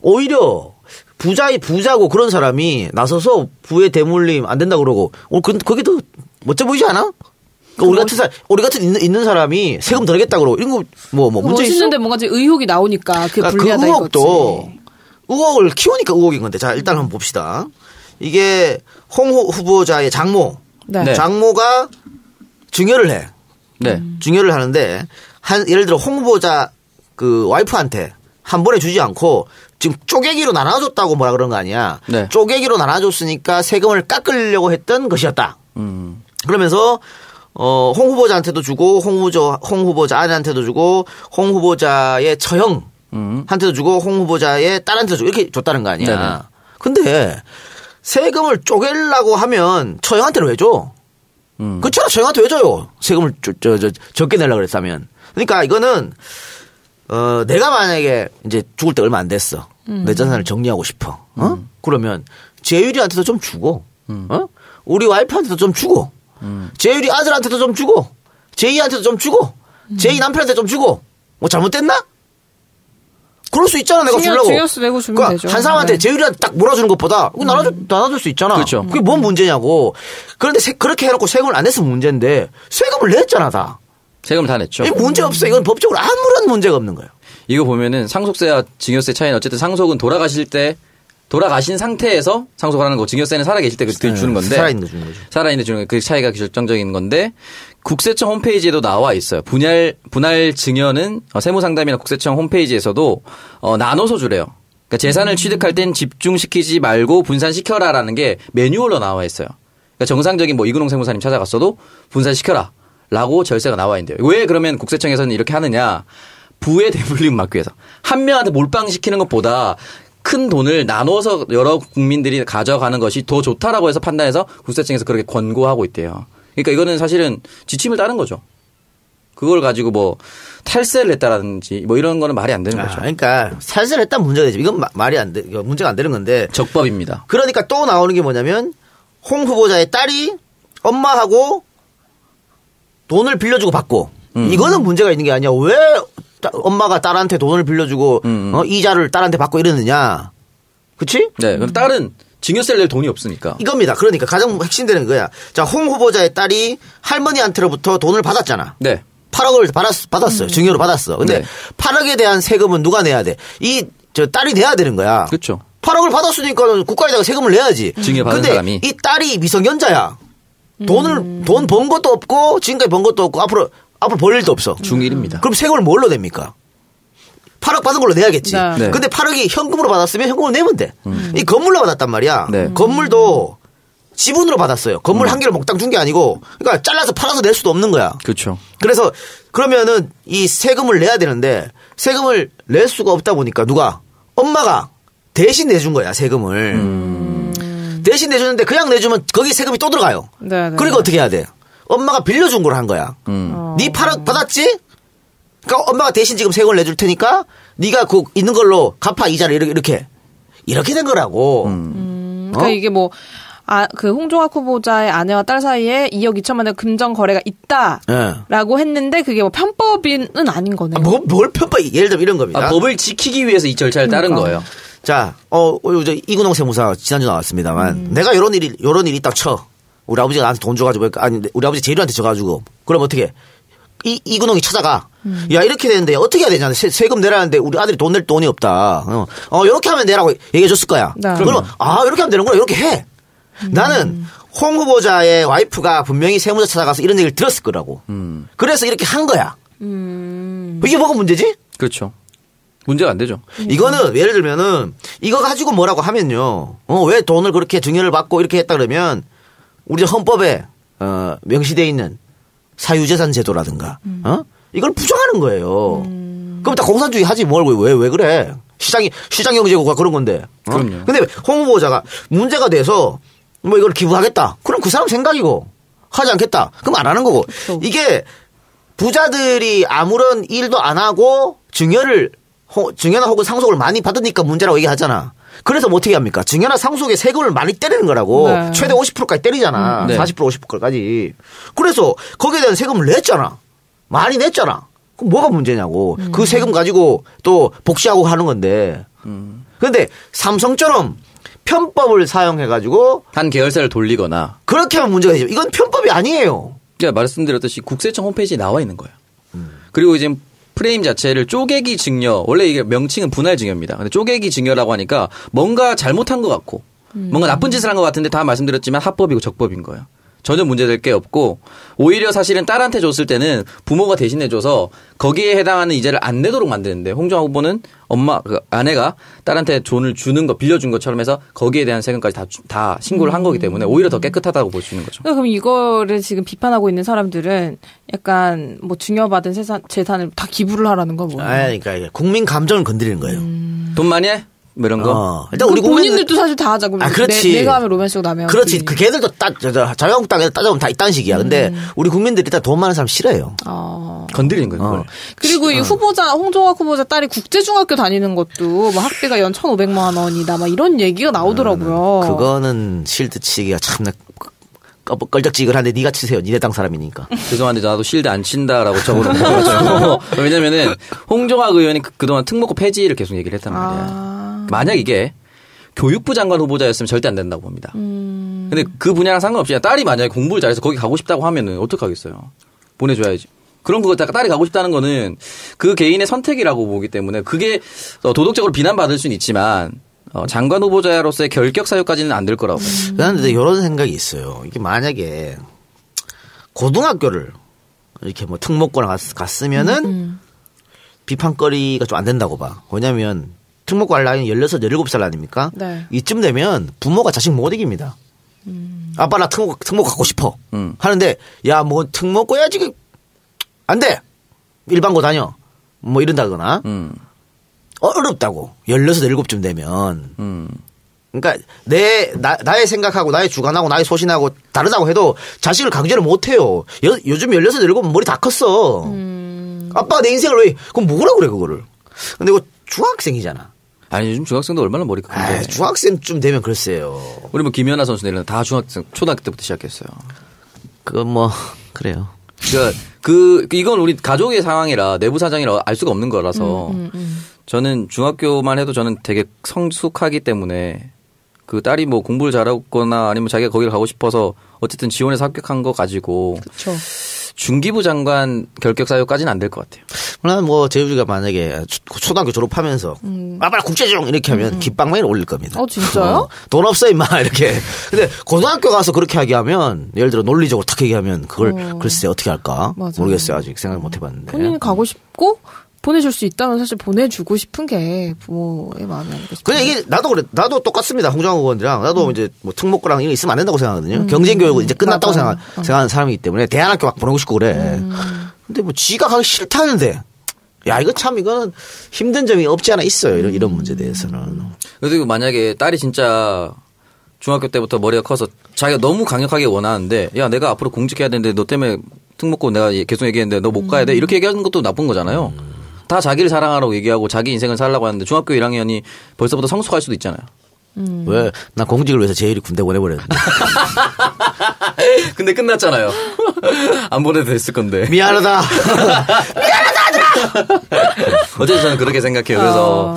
오히려 부자고 그런 사람이 나서서 부의 대물림 안 된다 그러고 그게 더 멋져 보이지 않아? 그러니까 우리 같은 있는 사람이 세금 더 내겠다 그러고 이런 거 뭐 문제 있어? 멋있는데 뭔가 이제 의혹이 나오니까 그게 불리하다 그 의혹도 이거지. 의혹을 키우니까 의혹인 건데 자 일단 한번 봅시다. 이게 홍 후보자의 장모, 네. 장모가 증여를 해. 네. 증여를 하는데 예를 들어 홍 후보자 그 와이프한테 한 번에 주지 않고 지금 쪼개기로 나눠줬다고 뭐라 그런 거 아니야. 네. 쪼개기로 나눠줬으니까 세금을 깎으려고 했던 것이었다. 그러면서 홍 후보자한테도 주고 홍 후보자 아내한테도 주고 홍 후보자의 처형한테도 주고 홍 후보자의 딸한테도 주고 이렇게 줬다는 거 아니야. 네네. 근데 세금을 쪼개려고 하면 처형한테는 왜 줘? 그렇잖아. 처형한테 왜 줘요? 세금을 적게 내려고 그랬다면. 그러니까 이거는 내가 만약에 이제 죽을 때 얼마 안 됐어. 내 재산을 정리하고 싶어. 그러면 재율이한테도 좀 주고 우리 와이프한테도 좀 주고 재율이 아들한테도 좀 주고 제이한테도 좀 주고 제이 남편한테 좀 주고 뭐 잘못됐나? 그럴 수 있잖아. 내가 주려고. 증여세 내고 주면 그러니까 되죠. 한 사람한테 네. 재율이한테 딱 몰아주는 것보다 나눠줄 수 있잖아. 그렇죠. 그게 뭔 문제냐고. 그런데 그렇게 해놓고 세금을 안 냈으면 문제인데 세금을 냈잖아 다. 세금을 다 냈죠. 이 문제 없어. 이건 법적으로 아무런 문제가 없는 거예요. 이거 보면은 상속세와 증여세 차이는 어쨌든 상속은 돌아가신 상태에서 상속을 하는 거, 증여세는 살아계실 때 그때 주는 건데. 살아있는 거 주는 거죠. 살아있는 주는 그 차이가 결정적인 건데, 국세청 홈페이지에도 나와 있어요. 분할 증여는 세무상담이나 국세청 홈페이지에서도 나눠서 주래요. 그러니까 재산을 취득할 땐 집중시키지 말고 분산시켜라라는 게 매뉴얼로 나와 있어요. 그러니까 정상적인 뭐 이근홍 세무사님 찾아갔어도 분산시켜라 라고 절세가 나와 있는데요. 왜 그러면 국세청에서는 이렇게 하느냐. 부의 대물림 막기 위해서. 한 명한테 몰빵시키는 것보다 큰 돈을 나눠서 여러 국민들이 가져가는 것이 더 좋다라고 해서 판단해서 국세청에서 그렇게 권고하고 있대요. 그러니까 이거는 사실은 지침을 따른 거죠. 그걸 가지고 뭐 탈세를 했다라든지 뭐 이런 거는 말이 안 되는 거죠. 그러니까 탈세를 했다면 문제가 되죠. 이건 말이 안 돼. 문제가 안 되는 건데. 적법입니다. 그러니까 또 나오는 게 뭐냐면 홍 후보자의 딸이 엄마하고 돈을 빌려주고 받고 이거는 문제가 있는 게 아니야. 왜 엄마가 딸한테 돈을 빌려주고 이자를 딸한테 받고 이러느냐. 그치? 네. 그럼 딸은 증여세를 낼 돈이 없으니까. 이겁니다. 그러니까 가장 핵심되는 거야. 자, 홍 후보자의 딸이 할머니한테로부터 돈을 받았잖아. 네. 8억을 받았어요. 증여로 받았어. 근데 네. 8억에 대한 세금은 누가 내야 돼? 딸이 내야 되는 거야. 그렇죠. 8억을 받았으니까 국가에다가 세금을 내야지. 증여받은 근데 사람이. 이 딸이 미성년자야. 돈 번 것도 없고 지금까지 번 것도 없고 앞으로 벌 일도 없어. 중1입니다. 그럼 세금을 뭘로 냅니까? 8억 받은 걸로 내야겠지. 네. 근데 8억이 현금으로 받았으면 현금으로 내면 돼. 이 건물로 받았단 말이야. 네. 건물도 지분으로 받았어요. 건물 한 개를 몽땅 준 게 아니고, 그러니까 잘라서 팔아서 낼 수도 없는 거야. 그렇죠. 그래서 그러면은 이 세금을 내야 되는데 세금을 낼 수가 없다 보니까 누가 엄마가 대신 내준 거야 세금을. 대신 내주는데 그냥 내주면 거기 세금이 또 들어가요. 네네. 그러니까 어떻게 해야 돼? 엄마가 빌려준 걸 한 거야. 네 받았지? 그러니까 엄마가 대신 지금 세금을 내줄 테니까 네가 그 있는 걸로 갚아 이자를 이렇게 된 거라고. 그러니까 이게 뭐. 그 홍종학 후보자의 아내와 딸 사이에 2억 2천만 원 금전 거래가 있다라고 했는데 그게 뭐 편법은 아닌 거네요. 뭘 편법? 예를 들면 이런 겁니다. 법을 지키기 위해서 이 절차를 따른 거예요. 자, 이근홍 세무사 지난주 나왔습니다만 내가 요런 일이 있다 쳐. 우리 아버지가 나한테 돈 줘가지고 우리 아버지 재료한테 줘가지고 그럼 어떻게? 이근홍이 찾아가. 야, 이렇게 되는데 어떻게 해야 되냐. 세금 내라는데 우리 아들이 돈 낼 돈이 없다. 이렇게 하면 내라고 얘기해 줬을 거야. 네. 그러면 이렇게 하면 되는구나. 이렇게 해. 나는 홍 후보자의 와이프가 분명히 세무사 찾아가서 이런 얘기를 들었을 거라고. 그래서 이렇게 한 거야. 이게 뭐가 문제지? 그렇죠. 문제가 안 되죠. 이거는 예를 들면은 이거 가지고 뭐라고 하면요. 왜 돈을 그렇게 증여를 받고 이렇게 했다 그러면 우리 헌법에 명시되어 있는 사유재산 제도라든가 이걸 부정하는 거예요. 그럼 다 공산주의 하지 뭘 왜 그래? 시장 경제국가 그런 건데. 그럼요. 근데 홍 후보자가 문제가 돼서 뭐 이걸 기부하겠다. 그럼 그 사람 생각이고 하지 않겠다. 그럼 안 하는 거고. 그렇죠. 이게 부자들이 아무런 일도 안 하고 증여나 혹은 상속을 많이 받으니까 문제라고 얘기하잖아. 그래서 뭐 어떻게 합니까? 증여나 상속에 세금을 많이 때리는 거라고. 네. 최대 50%까지 때리잖아. 네. 40% 50%까지. 그래서 거기에 대한 세금을 냈잖아. 많이 냈잖아. 그럼 뭐가 문제냐고. 그 세금 가지고 또 복시하고 하는 건데. 그런데 삼성처럼 편법을 사용해가지고 한 계열사를 돌리거나 그렇게 하면 문제가 되죠. 이건 편법이 아니에요. 제가 말씀드렸듯이 국세청 홈페이지에 나와 있는 거예요. 그리고 이제 프레임 자체를 쪼개기 증여, 원래 이게 명칭은 분할 증여입니다. 근데 쪼개기 증여라고 하니까 뭔가 잘못한 것 같고 뭔가 나쁜 짓을 한 것 같은데 다 말씀드렸지만 합법이고 적법인 거예요. 전혀 문제될 게 없고 오히려 사실은 딸한테 줬을 때는 부모가 대신해줘서 거기에 해당하는 이자를 안 내도록 만드는데 홍종학 후보는 아내가 딸한테 돈을 주는 거 빌려준 것처럼 해서 거기에 대한 세금까지 다 신고를 한 거기 때문에 오히려 더 깨끗하다고 볼 수 있는 거죠. 그럼 이거를 지금 비판하고 있는 사람들은 약간 뭐 증여받은 재산을 다 기부를 하라는 거 뭐예요? 그러니까 국민 감정을 건드리는 거예요. 돈 많이 해? 뭐 이런 거. 일단 우리 본인들도 사실 다 하자고. 그렇지. 내가 하면 로맨스고 남의 하면. 그렇지. 그 걔들도 자유한국당에서 따져보면 다 이딴 식이야. 근데 우리 국민들이 일단 돈 많은 사람 싫어해요. 건드리는 거예요. 그걸. 그리고 이 홍종학 후보자 딸이 국제중학교 다니는 것도 뭐 학비가 연 1,500만 원이다. 막 이런 얘기가 나오더라고요. 그거는 실드 치기가 참 껄쩍지근한데 네가 치세요. 니네 땅 사람이니까. 죄송한데 나도 실드 안 친다라고 적어놓은 거죠. 왜냐면은 홍종학 의원이 그동안 특목고 폐지를 계속 얘기를 했단 말이야. 만약 이게 교육부 장관 후보자였으면 절대 안 된다고 봅니다. 근데 그 분야랑 상관없이 딸이 만약에 공부를 잘해서 거기 가고 싶다고 하면은 어떡하겠어요. 보내줘야지. 그런 거 딸이 가고 싶다는 거는 그 개인의 선택이라고 보기 때문에 그게 도덕적으로 비난받을 수는 있지만 장관 후보자로서의 결격 사유까지는 안 될 거라고. 그런데 이런 생각이 있어요. 이게 만약에 고등학교를 이렇게 뭐 특목고나 갔으면은 비판거리가 좀 안 된다고 봐. 왜냐면 특목고 할 나이는 16, 17살 아닙니까? 네. 이쯤 되면 부모가 자식 못 이깁니다. 아빠 나 특목 갖고 싶어. 하는데 야 뭐 특목고야 지금 안 돼. 일반고 다녀. 뭐 이런다거나. 어렵다고. 16, 17쯤 되면. 그러니까 나의 생각하고 나의 주관하고 나의 소신하고 다르다고 해도 자식을 강제를 못 해요. 요즘 16, 17은 머리 다 컸어. 아빠가 내 인생을 왜 그럼 뭐라 그래 그거를. 근데 이거 중학생이잖아. 아니 요즘 중학생도 얼마나 머리가 큰데. 중학생쯤 되면 글쎄요. 우리 뭐 김연아 선수 내는 다 초등학교 때부터 시작했어요. 그건 뭐 그래요. 그러니까 이건 우리 가족의 상황이라 내부 사정이라 알 수가 없는 거라서 저는 중학교만 해도 저는 되게 성숙하기 때문에 그 딸이 뭐 공부를 잘하거나 아니면 자기가 거기를 가고 싶어서 어쨌든 지원해서 합격한 거 가지고 그렇죠. 중기부 장관 결격 사유까지는 안 될 것 같아요. 나는 뭐 재우주가 만약에 초등학교 졸업하면서 아빠랑 국제중 이렇게 하면 깃방망이를 올릴 겁니다. 진짜요? 돈 없어 임마 이렇게. 근데 고등학교 가서 그렇게 하면 예를 들어 논리적으로 딱 얘기하면 그걸 글쎄 어떻게 할까 맞아요. 모르겠어요. 아직 생각 못 해봤는데. 본인이 가고 싶고 보내줄 수 있다면 사실 보내주고 싶은 게 부모의 마음이 아닐까 싶어요. 그냥 이게 나도 그래. 나도 똑같습니다. 홍정학 의원이랑 나도 이제 뭐 특목고랑 이거 있으면 안 된다고 생각하거든요. 경쟁교육은 이제 끝났다고 생각하는 사람이기 때문에 대안학교 막 보내고 싶고 그래. 근데 뭐 지가 가기 싫다는데. 야, 이거 참 이거는 힘든 점이 없지 않아 있어요. 이런 문제에 대해서는. 그래도 만약에 딸이 진짜 중학교 때부터 머리가 커서 자기가 너무 강력하게 원하는데 야, 내가 앞으로 공직해야 되는데 너 때문에 특목고 내가 계속 얘기했는데 너 못 가야 돼. 이렇게 얘기하는 것도 나쁜 거잖아요. 다 자기를 사랑하라고 얘기하고 자기 인생을 살라고 하는데 중학교 1학년이 벌써부터 성숙할 수도 있잖아요. 왜? 나 공직을 위해서 제일이 군대 보내버렸는데. 근데 끝났잖아요. 안 보내도 됐을 건데. 미안하다. 미안하다, 아들아! 어쨌든 저는 그렇게 생각해요. 그래서,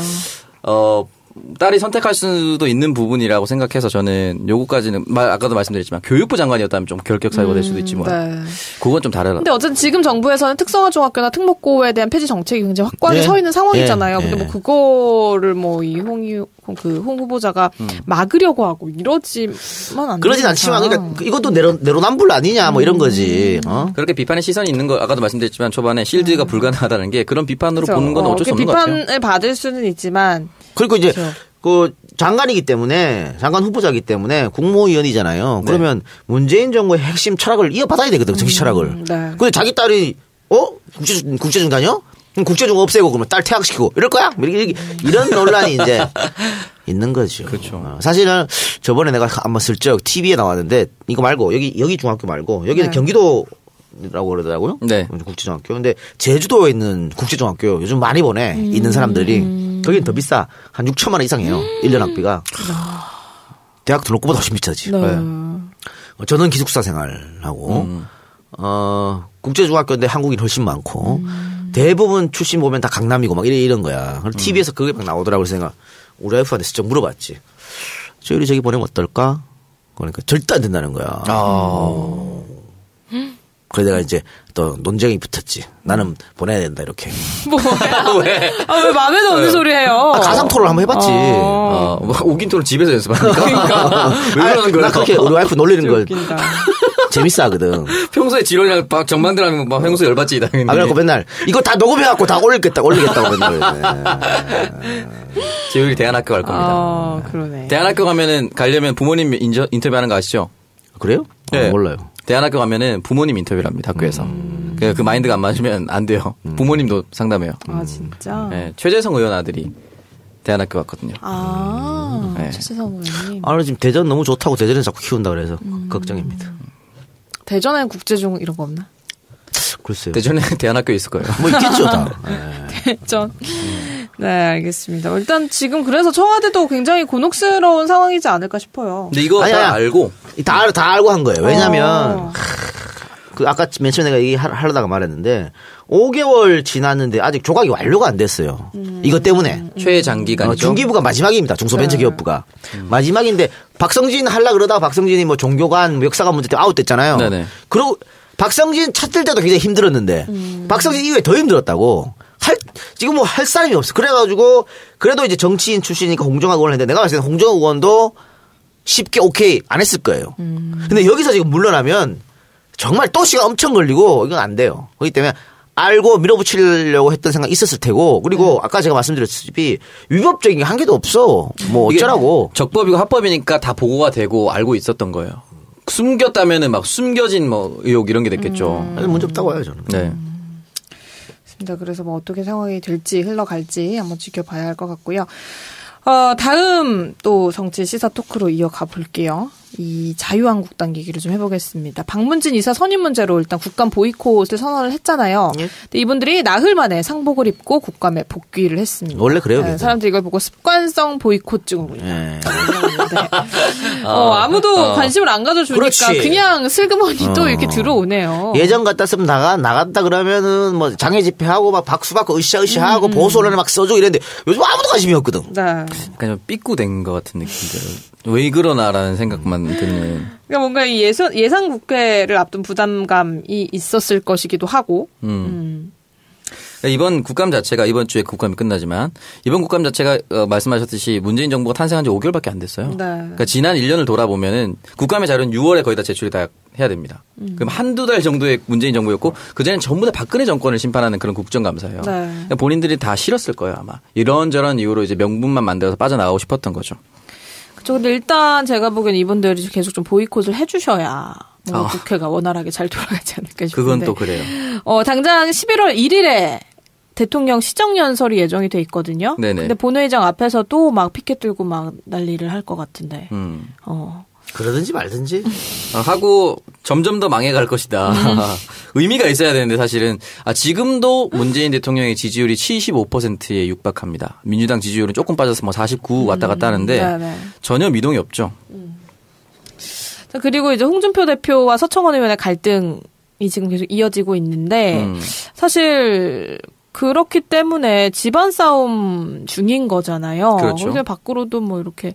딸이 선택할 수도 있는 부분이라고 생각해서 저는 요거까지는 아까도 말씀드렸지만 교육부 장관이었다면 좀 결격 사유가 될 수도 있지만 네. 그건 좀 다르다. 근데 어쨌든 지금 정부에서는 특성화 중학교나 특목고에 대한 폐지 정책이 굉장히 확고하게 서 있는 상황이잖아요. 근데 뭐 그거를 뭐 이 홍 후보자가 막으려고 하고 이러지만 안 그러진 않지만 그러니까 이것도 내로남불 아니냐 뭐 이런 거지. 그렇게 비판의 시선이 있는 거 아까도 말씀드렸지만 초반에 실드가 불가능하다는 게 그런 비판으로 그렇죠. 보는 건 어쩔 수 없는 것 같아요. 비판을 받을 수는 있지만 그리고 이제 그렇죠. 그 장관이기 때문에 장관 후보자이기 때문에 국무위원이잖아요. 네. 그러면 문재인 정부의 핵심 철학을 이어받아야 되거든. 정치 철학을. 네. 근데 자기 딸이 국제중 다녀? 그럼 국제중 없애고 그러면 딸 퇴학시키고 이럴 거야? 이런 논란이 이제 있는 거죠. 그렇죠. 사실은 저번에 내가 한번 슬쩍 TV에 나왔는데 이거 말고 여기 중학교 말고 여기는 네. 경기도라고 그러더라고요. 네. 국제중학교. 근데 제주도에 있는 국제중학교 요즘 많이 보내. 있는 사람들이. 거기는 더 비싸. 한 6천만 원 이상이에요. 1년 학비가. 대학 등록금보다 훨씬 비싸지. 네. 네. 저는 기숙사 생활하고 국제중학교인데 한국인 훨씬 많고 대부분 출신 보면 다 강남이고 막 이런 거야. 그래서 TV에서 그게 막 나오더라고요. 그래서 내가 우리 와이프한테 직접 물어봤지. 저기 보내면 어떨까? 그러니까 절대 안 된다는 거야. 그래서 내가 이제 또 논쟁이 붙었지. 나는 보내야 된다 이렇게. 뭐야? 왜? 왜 마음에도 없는 소리 해요? 가상 토론을 한번 해봤지. 뭐 오긴 토론 집에서 연습하니까. 그러니까. 왜 그러는 거야? 나 그렇게 우리 와이프 놀리는 걸 재밌어 하거든. 평소에 지론이랑 막 정반대로 하면 막 평소에 열받지 당연히. 그래갖고 맨날 이거 다 녹음해갖고 다 올리겠다고 맨날. 재율이 대안학교 갈 겁니다. 그러네. 대안학교 가려면 부모님 인터뷰하는 거 아시죠? 그래요? 네. 몰라요. 대안학교 가면은 부모님 인터뷰를 합니다, 학교에서. 그 마인드가 안 맞으면 안 돼요. 부모님도 상담해요. 아, 진짜? 네, 최재성 의원 아들이 대안학교 갔거든요. 네. 최재성 의원님. 지금 대전 너무 좋다고 대전에서 자꾸 키운다 그래서 걱정입니다. 대전엔 국제중 이런 거 없나? 글쎄요. 대전에 대안학교 있을 거예요. 뭐 있겠죠, 다. 대전. 네, 알겠습니다. 일단 지금 그래서 청와대도 굉장히 곤혹스러운 상황이지 않을까 싶어요. 근데 이거 다 알고? 다 알고 한 거예요. 왜냐면, 아까 맨 처음에 내가 얘기하려다가 말했는데, 5개월 지났는데 아직 조각이 완료가 안 됐어요. 이것 때문에. 최장기간이죠. 중기부가 마지막입니다. 중소벤처기업부가. 마지막인데, 박성진 하려고 그러다가 박성진이 뭐 종교관, 뭐 역사관 문제 때문에 아웃됐잖아요. 네네. 그리고 박성진 찾을 때도 굉장히 힘들었는데, 박성진 이후에 더 힘들었다고. 지금 뭐 할 사람이 없어. 그래가지고, 그래도 이제 정치인 출신이니까 홍정학 의원을 했는데, 내가 봤을 때는 홍정학 의원도 쉽게 오케이 안 했을 거예요. 근데 여기서 지금 물러나면, 정말 또 시간 엄청 걸리고, 이건 안 돼요. 그렇기 때문에, 알고 밀어붙이려고 했던 생각이 있었을 테고, 그리고 아까 제가 말씀드렸듯이, 위법적인 게 한 개도 없어. 뭐 어쩌라고. 적법이고 합법이니까 다 보고가 되고 알고 있었던 거예요. 숨겼다면은 막 숨겨진 뭐 의혹 이런 게 됐겠죠. 문제 없다고 봐요, 저는. 네. 그래서 뭐 어떻게 상황이 될지 흘러갈지 한번 지켜봐야 할 것 같고요. 다음 또 정치 시사 토크로 이어가 볼게요. 이 자유한국당 얘기를 좀 해보겠습니다. 박문진 이사 선임 문제로 일단 국감 보이콧을 선언을 했잖아요. 예? 근데 이분들이 나흘 만에 상복을 입고 국감에 복귀를 했습니다. 원래 그래요. 네, 사람들이 이걸 보고 습관성 보이콧 증후군요. 예. 아무도 관심을 안 가져주니까 그렇지. 그냥 슬그머니 또 이렇게 들어오네요. 예전 같았으면 나갔다 그러면은 뭐 장애 집회하고 막 박수 받고 으쌰으쌰하고 보수 언론에 막 써주고 이랬는데 요즘 아무도 관심이 없거든. 네. 그냥 삐꾸된 것 같은 느낌이에요. 왜 그러나라는 생각만 드는. 그러니까 뭔가 이 예상 국회를 앞둔 부담감이 있었을 것이기도 하고. 이번 국감 자체가 이번 주에 국감이 끝나지만 이번 국감 자체가 말씀하셨듯이 문재인 정부가 탄생한 지 5개월밖에 안 됐어요. 네. 그러니까 지난 1년을 돌아보면은 국감의 자료는 6월에 거의 다 제출이 다 해야 됩니다. 그럼 한두 달 정도의 문재인 정부였고 그전에는 전부 다 박근혜 정권을 심판하는 그런 국정감사예요. 네. 그러니까 본인들이 다 싫었을 거예요 아마. 이런저런 이유로 이제 명분만 만들어서 빠져나가고 싶었던 거죠. 그렇죠. 근데 일단 제가 보기엔 이분들이 계속 좀 보이콧을 해주셔야 국회가 원활하게 잘 돌아가지 않을까 싶은데. 그건 또 그래요. 당장 11월 1일에 대통령 시정연설이 예정이 돼 있거든요. 네네. 근데 본회의장 앞에서도 막 피켓 들고 막 난리를 할 것 같은데. 그러든지 말든지. 하고 점점 더 망해갈 것이다. 의미가 있어야 되는데 사실은 지금도 문재인 대통령의 지지율이 75%에 육박합니다. 민주당 지지율은 조금 빠져서 뭐 49 왔다 갔다 하는데 네네. 전혀 미동이 없죠. 자, 그리고 이제 홍준표 대표와 서청원 의원의 갈등이 지금 계속 이어지고 있는데 사실 그렇기 때문에 집안 싸움 중인 거잖아요. 그렇죠. 근데 밖으로도 뭐 이렇게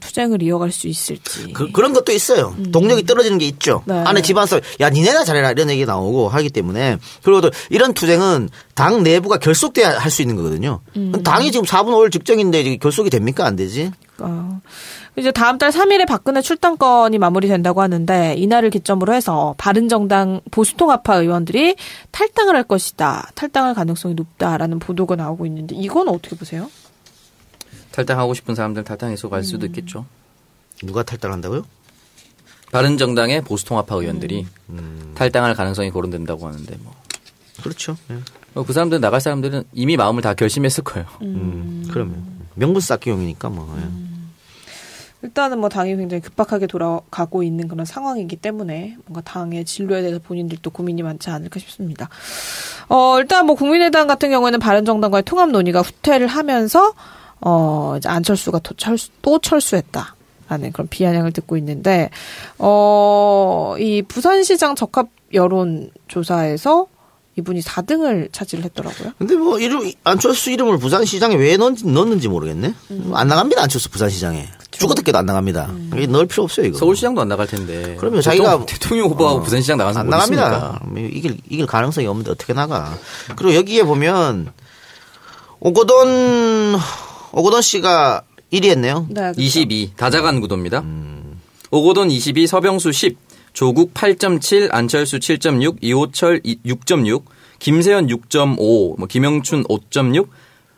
투쟁을 이어갈 수 있을지. 그런 것도 있어요. 동력이 떨어지는 게 있죠. 네. 안에 집안 싸움, 야, 니네나 잘해라 이런 얘기 나오고 하기 때문에. 그리고 또 이런 투쟁은 당 내부가 결속돼야 할 수 있는 거거든요. 당이 지금 4분 5일 직전인데 이게 결속이 됩니까? 안 되지? 이제 다음 달 3일에 박근혜 출당권이 마무리된다고 하는데 이날을 기점으로 해서 바른정당 보수통합파 의원들이 탈당을 할 것이다. 탈당할 가능성이 높다라는 보도가 나오고 있는데 이건 어떻게 보세요? 탈당하고 싶은 사람들 탈당해서 갈 수도 있겠죠. 누가 탈당한다고요? 바른정당의 보수통합파 의원들이 탈당할 가능성이 거론된다고 하는데 뭐. 그렇죠. 네. 그 사람들 나갈 사람들은 이미 마음을 다 결심했을 거예요. 그러면 명분 쌓기용이니까 뭐. 일단은 뭐 당이 굉장히 급박하게 돌아가고 있는 그런 상황이기 때문에 뭔가 당의 진로에 대해서 본인들도 고민이 많지 않을까 싶습니다. 일단 뭐 국민의당 같은 경우에는 바른정당과의 통합 논의가 후퇴를 하면서 이제 안철수가 또 철수했다라는 그런 비아냥을 듣고 있는데 이 부산시장 적합 여론조사에서 이분이 4등을 차지를 했더라고요. 근데 뭐 안철수 이름을 부산시장에 왜 넣었는지 모르겠네. 안 나갑니다. 안철수 부산시장에. 죽어듣게도 안 나갑니다. 넣을 필요 없어요 이거. 서울시장도 안 나갈 텐데. 그러면 자기가 대통령 후보하고 부산시장 나간 사람 안 나갑니다. 이길 가능성이 없는데 어떻게 나가. 그리고 여기에 보면 오거돈 씨가 1위 했네요. 네, 그렇죠. 22 다자간 구도입니다. 오거돈 22, 서병수 10, 조국 8.7, 안철수 7.6, 이호철 6.6, 김세현 6.5, 뭐 김영춘 5.6,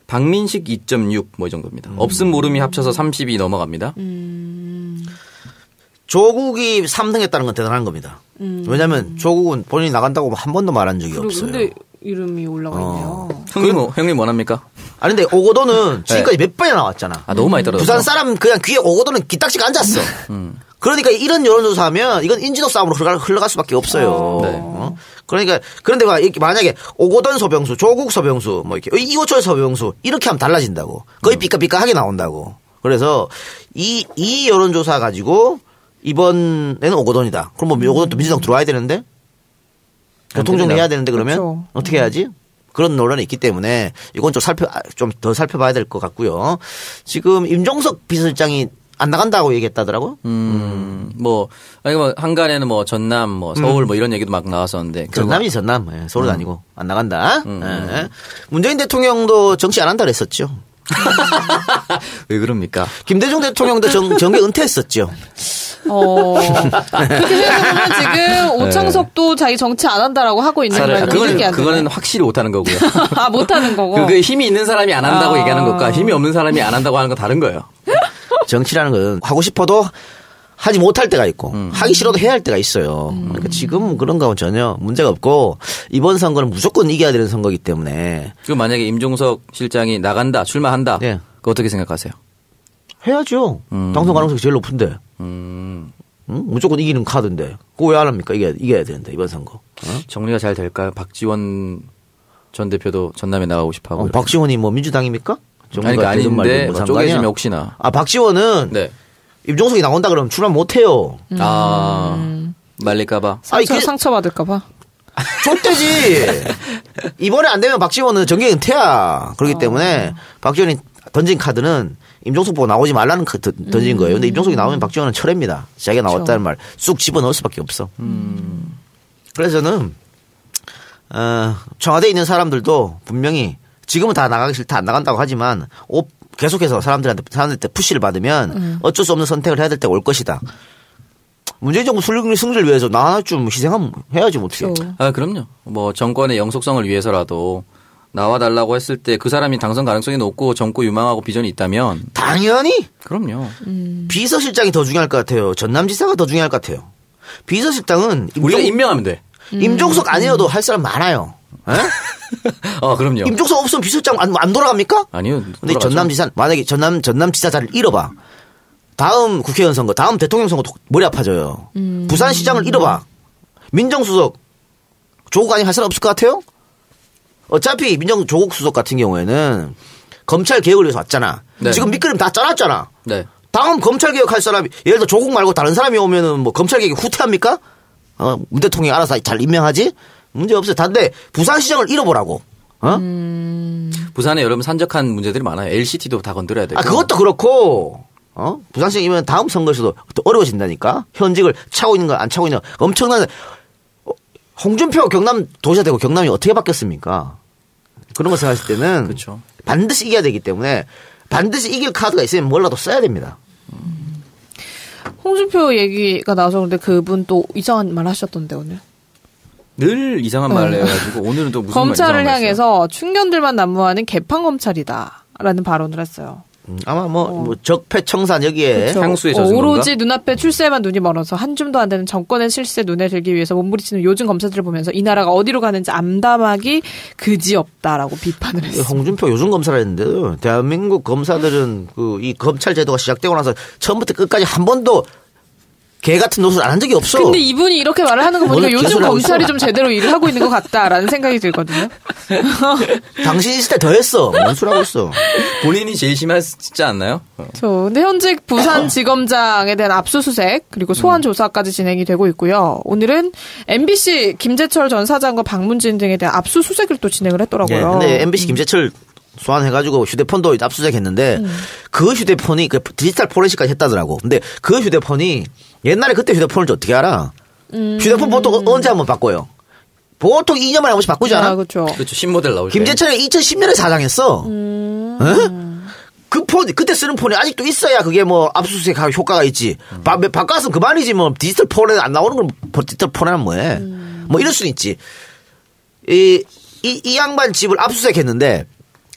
박민식 2.6 뭐 이 정도입니다. 없음 모름이 합쳐서 30이 넘어갑니다. 조국이 3등 했다는 건 대단한 겁니다. 왜냐하면 조국은 본인이 나간다고 한 번도 말한 적이 없어요. 근데 이름이 올라가 있네요. 형님 원합니까? 아니 근데 오거돈은 지금까지 몇 번이나 나왔잖아. 너무 많이 떨어졌어. 부산 사람 그냥 귀에 오거돈은 기딱지가 앉았어. 그러니까 이런 여론조사하면 이건 인지도 싸움으로 흘러갈 수밖에 없어요. 네. 그러니까 그런데 만약에 오거돈 서병수, 조국 서병수, 뭐 이렇게 이호철 서병수 이렇게 하면 달라진다고. 거의 삐까삐까하게 나온다고. 그래서 이 여론조사 가지고 이번에는 오거돈이다. 그럼 뭐 오거돈 또 민주당 들어와야 되는데 교통정리 해야 되는데 그러면 그렇죠. 어떻게 해야지? 그런 논란이 있기 때문에 이건 좀 더 살펴봐야 될 것 같고요. 지금 임종석 비서실장이 안 나간다고 얘기했다더라고요. 뭐 한간에는 뭐 전남, 뭐 서울 뭐 이런 얘기도 막 나왔었는데. 전남이 전남, 네, 서울은 아니고 안 나간다. 네. 문재인 대통령도 정치 안 한다 그랬었죠. 왜 그럽니까? 김대중 대통령도 정계 은퇴했었죠. 그렇게 생각해보면 지금 오창석도 자기 정치 안 한다라고 하고 있는 거예요. 그거는 확실히 못하는 거고요. 못하는 거고. 그 힘이 있는 사람이 안 한다고 얘기하는 것과 힘이 없는 사람이 안 한다고 하는 건 다른 거예요. 정치라는 건 하고 싶어도 하지 못할 때가 있고 하기 싫어도 해야 할 때가 있어요. 그러니까 지금 그런 거는 전혀 문제가 없고 이번 선거는 무조건 이겨야 되는 선거이기 때문에. 그럼 만약에 임종석 실장이 나간다, 출마한다. 네. 그거 어떻게 생각하세요? 해야죠. 당선 가능성이 제일 높은데. 무조건 이기는 카드인데. 그거 왜 안 합니까? 이겨야 되는데 이번 선거. 정리가 잘 될까요? 박지원 전 대표도 전남에 나가고 싶어하고. 박지원이 뭐 민주당입니까? 그러니까 아닌데 뭐 쪼개지면 혹시나. 박지원은 네. 임종석이 나온다 그러면 출마 못해요. 말릴까봐. 상처받을까봐. 족대지. 이번에 안 되면 박지원은 정계 은퇴야. 그렇기 때문에 박지원이 던진 카드는 임종석 보고 나오지 말라는 던진 거예요. 근데 임종석이 나오면 박지원은 철회입니다. 자기가 나왔다는 말 쑥 집어넣을 수밖에 없어. 그래서 저는 청와대에 있는 사람들도 분명히 지금은 다 나가기 싫다 안 나간다고 하지만 계속해서 사람들한테 푸시를 받으면 어쩔 수 없는 선택을 해야 될 때가 올 것이다. 문재인 정부 승리를 위해서 나 하나쯤 희생하면 해야지 못해. 그럼요. 뭐 정권의 영속성을 위해서라도 나와달라고 했을 때 그 사람이 당선 가능성이 높고 젊고 유망하고 비전이 있다면 당연히. 그럼요. 비서실장이 더 중요할 것 같아요. 전남지사가 더 중요할 것 같아요. 비서실장은 우리가 임명하면 돼. 임종석 아니어도 할 사람 많아요. 그럼요. 임종석 없으면 비서실장 안 돌아갑니까? 아니요. 근데 전남지사 만약에 전남지사자를 잃어봐. 다음 국회의원 선거, 다음 대통령 선거 머리 아파져요. 부산시장을 잃어봐. 민정수석 조국 아니 할 사람 없을 것 같아요? 어차피 조국 수석 같은 경우에는 검찰 개혁을 위해서 왔잖아. 네. 지금 밑그림 다 짜놨잖아. 네. 다음 검찰 개혁할 사람이 예를 들어 조국 말고 다른 사람이 오면은 뭐 검찰 개혁이 후퇴합니까? 문 대통령이 알아서 잘 임명하지? 문제 없어요. 단데 부산시장을 잃어보라고. 부산에 여러분 산적한 문제들이 많아요. LCT도 다 건드려야 되고. 그것도 그렇고. 부산시장이면 다음 선거에서도 또 어려워진다니까. 현직을 차고 있는 거 안 차고 있는 거 엄청난. 홍준표 경남 도지사 되고 경남이 어떻게 바뀌었습니까? 그런 거 생각했을 때는 그렇죠. 반드시 이겨야 되기 때문에 반드시 이길 카드가 있으면 뭐라도 써야 됩니다. 홍준표 얘기가 나와서 그런데 그분 또 이상한 말 하셨던데 오늘. 늘 이상한 말을 해가지고 오늘은 또 무슨 검찰을 향해서 충견들만 난무하는 개판검찰이다라는 발언을 했어요. 아마 적폐청산 여기에 그쵸. 향수에 젖은 오로지 건가? 눈앞에 출세에만 눈이 멀어서 한 줌도 안 되는 정권의 실세 눈에 들기 위해서 몸부리치는 요즘 검사들을 보면서 이 나라가 어디로 가는지 암담하기 그지없다라고 비판을 했어요. 홍준표 요즘 검사를 했는데 대한민국 검사들은 이 검찰 제도가 시작되고 나서 처음부터 끝까지 한 번도 개 같은 노릇을 안 한 적이 없어. 근데 이분이 이렇게 말을 하는 거 보니까 요즘 검찰이 좀 제대로 일을 하고 있는 것 같다라는 생각이 들거든요. 당신 있을 때 더 했어. 뭔 소리 하고 있어. 본인이 제일 심하지 않나요? 근데 현직 부산지검장에 대한 압수수색 그리고 소환 조사까지 진행이 되고 있고요. 오늘은 MBC 김재철 전 사장과 박문진 등에 대한 압수수색을 또 진행을 했더라고요. 네, 근데 MBC 김재철 소환해가지고 휴대폰도 압수수색했는데 그 휴대폰이 디지털 포렌식까지 했다더라고. 근데 그 휴대폰이 옛날에 그때 휴대폰을 어떻게 알아? 휴대폰 보통 언제 한번 바꿔요? 보통 2년만에 한 번씩 바꾸지 않아? 그렇죠. 그렇죠. 신모델 나올 때. 김재철이 2010년에 사장했어. 그 폰, 그때 쓰는 폰이 아직도 있어야 그게 압수수색 효과가 있지. 바꿨으면 그만이지 디지털 폰에 안 나오는 걸 디지털 폰에는 뭐해. 이럴 수는 있지. 이 양반 집을 압수수색했는데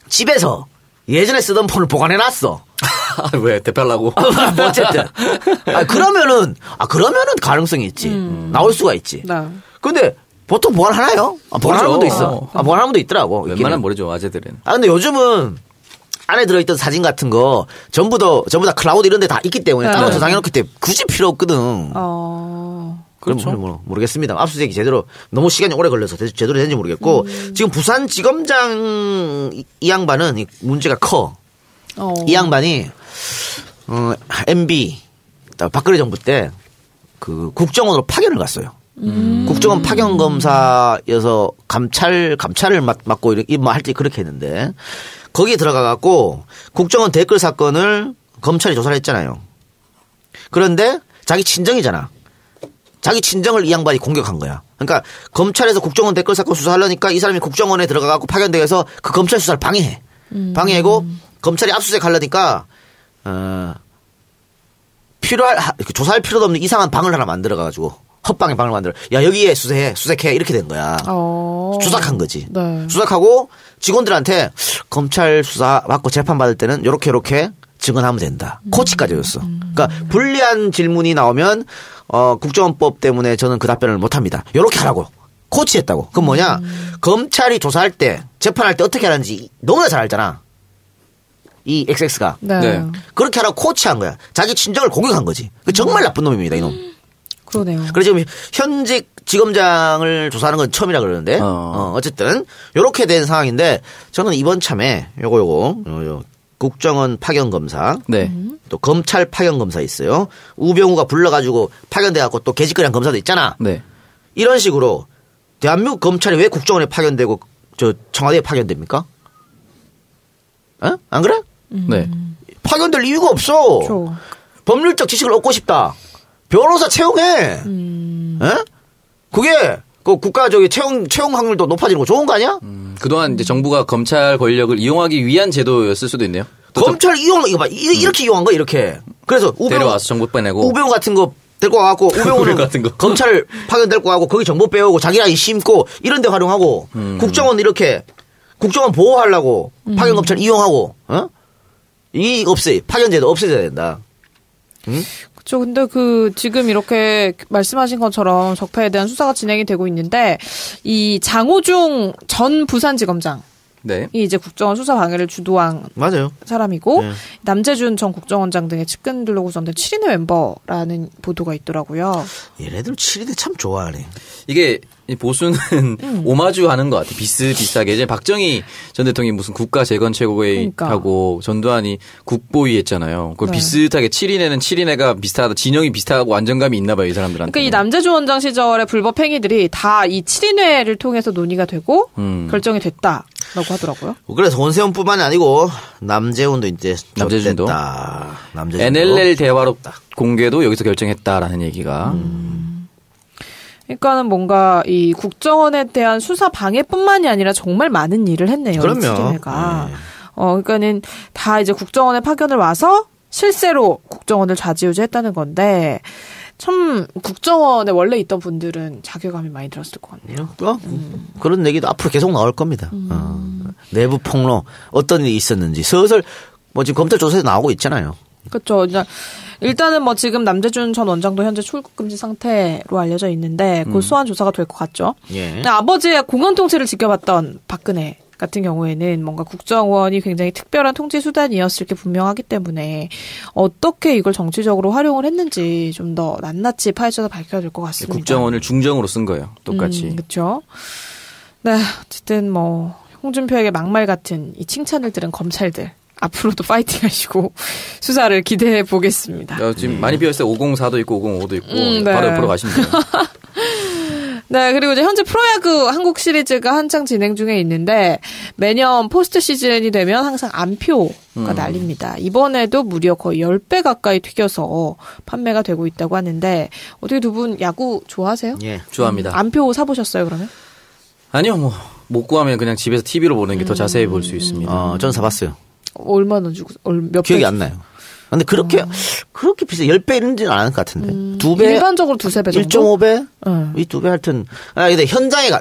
집에서 예전에 쓰던 폰을 보관해놨어. 왜? 대팔라고? 어쨌든. 그러면은 가능성이 있지. 나올 수가 있지. 네. 근데 보통 보관하나요? 보관하는 분도 있어. 보관하는 분도 있더라고. 웬만하면 모르죠, 아재들은. 근데 요즘은 안에 들어있던 사진 같은 거 전부 다 클라우드 이런 데 다 있기 때문에 따로 저장해놓기 때문에 굳이 필요 없거든. 그렇죠. 모르겠습니다. 압수수색이 제대로 너무 시간이 오래 걸려서 제대로 되는지 모르겠고 지금 부산지검장 이 양반은 문제가 커. 이 양반이 MB 박근혜 정부 때 그 국정원으로 파견을 갔어요. 국정원 파견 검사여서 감찰을 맡고 할 때 그렇게 했는데 거기에 들어가 갖고 국정원 댓글 사건을 검찰이 조사를 했잖아요. 그런데 자기 친정이잖아. 자기 친정을 이 양반이 공격한 거야. 그러니까 검찰에서 국정원 댓글 사건 수사하려니까 이 사람이 국정원에 들어가 갖고 파견돼서 그 검찰 수사를 방해해. 방해하고 검찰이 압수수색하려니까 조사할 필요도 없는 이상한 방을 하나 만들어가지고 헛방의 방을 만들어. 야 여기에 수색해 이렇게 된 거야. 수색한 거지. 네. 수색하고 직원들한테 검찰 수사 받고 재판 받을 때는 요렇게 증언하면 된다. 코치까지 줬어. 그러니까 불리한 질문이 나오면 국정원법 때문에 저는 그 답변을 못합니다. 요렇게 하라고. 코치했다고. 그건 뭐냐? 검찰이 조사할 때 재판할 때 어떻게 하는지 너무나 잘 알잖아. 이 XX가. 네. 그렇게 하라고 코치한 거야. 자기 친정을 공격한 거지. 정말 나쁜 놈입니다. 이놈. 그러네요. 그래서 지금 현직 지검장을 조사하는 건 처음이라 그러는데 어쨌든 요렇게 된 상황인데 저는 이번 참에 요거 국정원 파견 검사, 네. 또 검찰 파견 검사 있어요. 우병우가 불러가지고 파견돼갖고 또 개짓거리한 검사도 있잖아. 네. 이런 식으로 대한민국 검찰이 왜 국정원에 파견되고 청와대에 파견됩니까? 안 그래? 네. 파견될 이유가 없어. 그렇죠. 법률적 지식을 얻고 싶다. 변호사 채용해. 그게 그 국가 채용 확률도 높아지는 거 좋은 거 아니야? 그동안 이제 정부가 검찰 권력을 이용하기 위한 제도였을 수도 있네요. 검찰 이거 봐. 이렇게 이용한 거 이렇게. 그래서 데려와서 정보 빼내고 우병우 같은 거 데리고 와갖고 우병우는 같은 거. 검찰 파견 데리고 가고 거기 정보 빼오고 자기랑 심고 이런 데 활용하고 국정원 이렇게 국정원 보호하려고 파견 검찰 이용하고 이 파견제도 없애야 된다. 응? 그렇죠. 근데 지금 이렇게 말씀하신 것처럼 적폐에 대한 수사가 진행이 되고 있는데 이 장호중 전 부산지검장 네. 이 이제 국정원 수사 방해를 주도한 맞아요. 사람이고 남재준 전 국정원장 등의 측근들로 구성된 7인의 멤버라는 보도가 있더라고요. 얘네들 7인의 참 좋아하네. 이게 보수는 오마주 하는 것 같아. 비슷비슷하게. 이제 박정희 전 대통령이 무슨 국가재건 최고회의 하고 전두환이 국보위 했잖아요. 그 비슷하게 7인회는 7인회가 비슷하다. 진영이 비슷하고 안정감이 있나 봐요. 이 사람들한테. 그러니까 이 남재준 원장 시절의 불법 행위들이 다 이 7인회를 통해서 논의가 되고 결정이 됐다라고 하더라고요. 그래서 원세훈뿐만이 아니고 남재훈도 이제 남재준도 NLL 대화록 공개도 여기서 결정했다라는 얘기가. 그러니까는 뭔가 이 국정원에 대한 수사 방해뿐만이 아니라 정말 많은 일을 했네요. 그럼요. 그러니까는 다 이제 국정원에 파견을 와서 실제로 국정원을 좌지우지했다는 건데 참 국정원에 원래 있던 분들은 자괴감이 많이 들었을 것 같네요. 그런 얘기도 앞으로 계속 나올 겁니다. 내부 폭로 어떤 일이 있었는지 슬슬 지금 검찰 조사에 나오고 있잖아요. 그렇죠. 일단은 지금 남재준 전 원장도 현재 출국 금지 상태로 알려져 있는데 곧 소환 조사가 될 것 같죠. 예. 아버지의 공원 통치를 지켜봤던 박근혜 같은 경우에는 뭔가 국정원이 굉장히 특별한 통치 수단이었을 게 분명하기 때문에 어떻게 이걸 정치적으로 활용을 했는지 좀 더 낱낱이 파헤쳐서 밝혀야 될 것 같습니다. 국정원을 중정으로 쓴 거예요. 똑같이. 그렇죠. 네, 어쨌든 홍준표에게 막말 같은 이 칭찬을 들은 검찰들. 앞으로도 파이팅 하시고 수사를 기대해 보겠습니다. 지금 많이 비어있어요. 504도 있고 505도 있고 네. 바로 옆으로 가시면 돼요. 네, 그리고 이제 현재 프로야구 한국 시리즈가 한창 진행 중에 있는데 매년 포스트 시즌이 되면 항상 안표가 날립니다. 이번에도 무려 거의 10배 가까이 튀겨서 판매가 되고 있다고 하는데 어떻게 두 분 야구 좋아하세요? 예, 좋아합니다. 안표 사보셨어요, 그러면? 아니요, 못 구하면 그냥 집에서 TV로 보는 게 더 자세히 볼 수 있습니다. 저는 사봤어요. 얼마나 주고 몇 배? 기억이 안 나요. 근데 그렇게 비싸 10배 이런지는 않을 것 같은데. 2배? 일반적으로 2-3배 정도? 1.5배? 이 2배 하여튼. 근데 현장에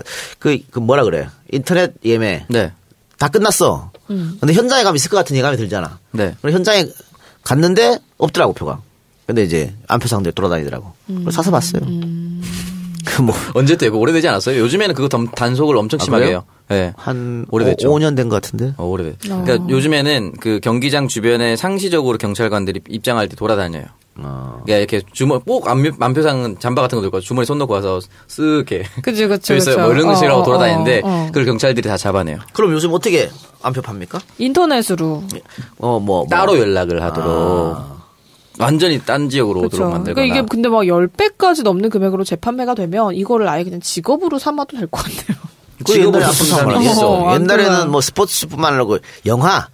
뭐라 그래. 인터넷 예매. 네. 다 끝났어. 근데 현장에 가면 있을 것 같은 예감이 들잖아. 네. 그래서 현장에 갔는데 없더라고, 표가. 근데 이제 안표상들 돌아다니더라고. 그래서 사서 봤어요. 언제 때 오래되지 않았어요? 요즘에는 그거 단속을 엄청 심하게 해요. 네. 한 오래됐죠. 5년 된 것 같은데. 오래됐. 그러니까 요즘에는 그 경기장 주변에 상시적으로 경찰관들이 입장할 때 돌아다녀요. 그러니까 이렇게 꼭 안표상 잠바 같은 거 들고 주머니 손 넣고 와서 쓱 이렇게. 그죠. 이런 거 싫어하고 돌아다니는데 그걸 경찰들이 다 잡아내요. 그럼 요즘 어떻게 안표 팝니까? 인터넷으로. 따로 연락을 하도록. 완전히 딴 지역으로 오도록 만들거나. 그러니까 이게 근데 10배까지 넘는 금액으로 재판매가 되면 이거를 아예 그냥 직업으로 삼아도 될 것 같아요. 옛날에 안표상이 있어. 옛날에는 스포츠뿐만 아니라 영화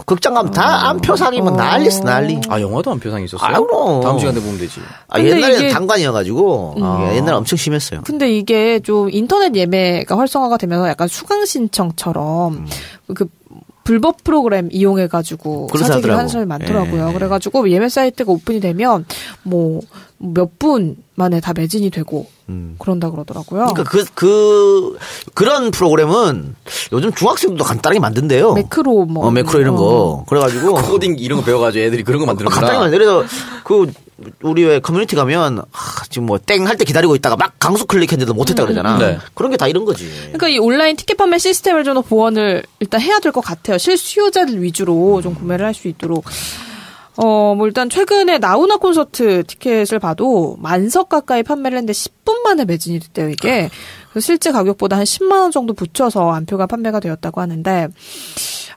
극장 가면 다 안표상이면 난리였어, 난리. 영화도 안표상이 있었어요? 그럼. 다음 시간에 보면 되지. 옛날에는 단관이어가지고 옛날에 엄청 심했어요. 근데 이게 좀 인터넷 예매가 활성화가 되면서 약간 수강 신청처럼 불법 프로그램 이용해가지고 사재기를 하는 사람이 많더라고요. 그래가지고 예매 사이트가 오픈이 되면 몇 분 만에 다 매진이 되고 그런다 그러더라고요. 그러니까 그런 프로그램은 요즘 중학생도 간단하게 만든대요. 매크로 매크로 이런 거. 그래가지고 코딩 이런 거 배워가지고 애들이 그런 거 만드는구나. 간단하게 만들어. 그래서 우리 왜 커뮤니티 가면 지금 땡 할 때 기다리고 있다가 막 강수 클릭했는데도 못했다 그러잖아. 네. 그런 게 다 이런 거지. 그러니까 이 온라인 티켓 판매 시스템을 좀 더 보완을 일단 해야 될 것 같아요. 실수요자들 위주로 좀 구매를 할 수 있도록. 일단 최근에 나훈아 콘서트 티켓을 봐도 10,000석 가까이 판매를 했는데 10분 만에 매진이 됐대요, 이게. 그래서 실제 가격보다 한 10만 원 정도 붙여서 안표가 판매가 되었다고 하는데,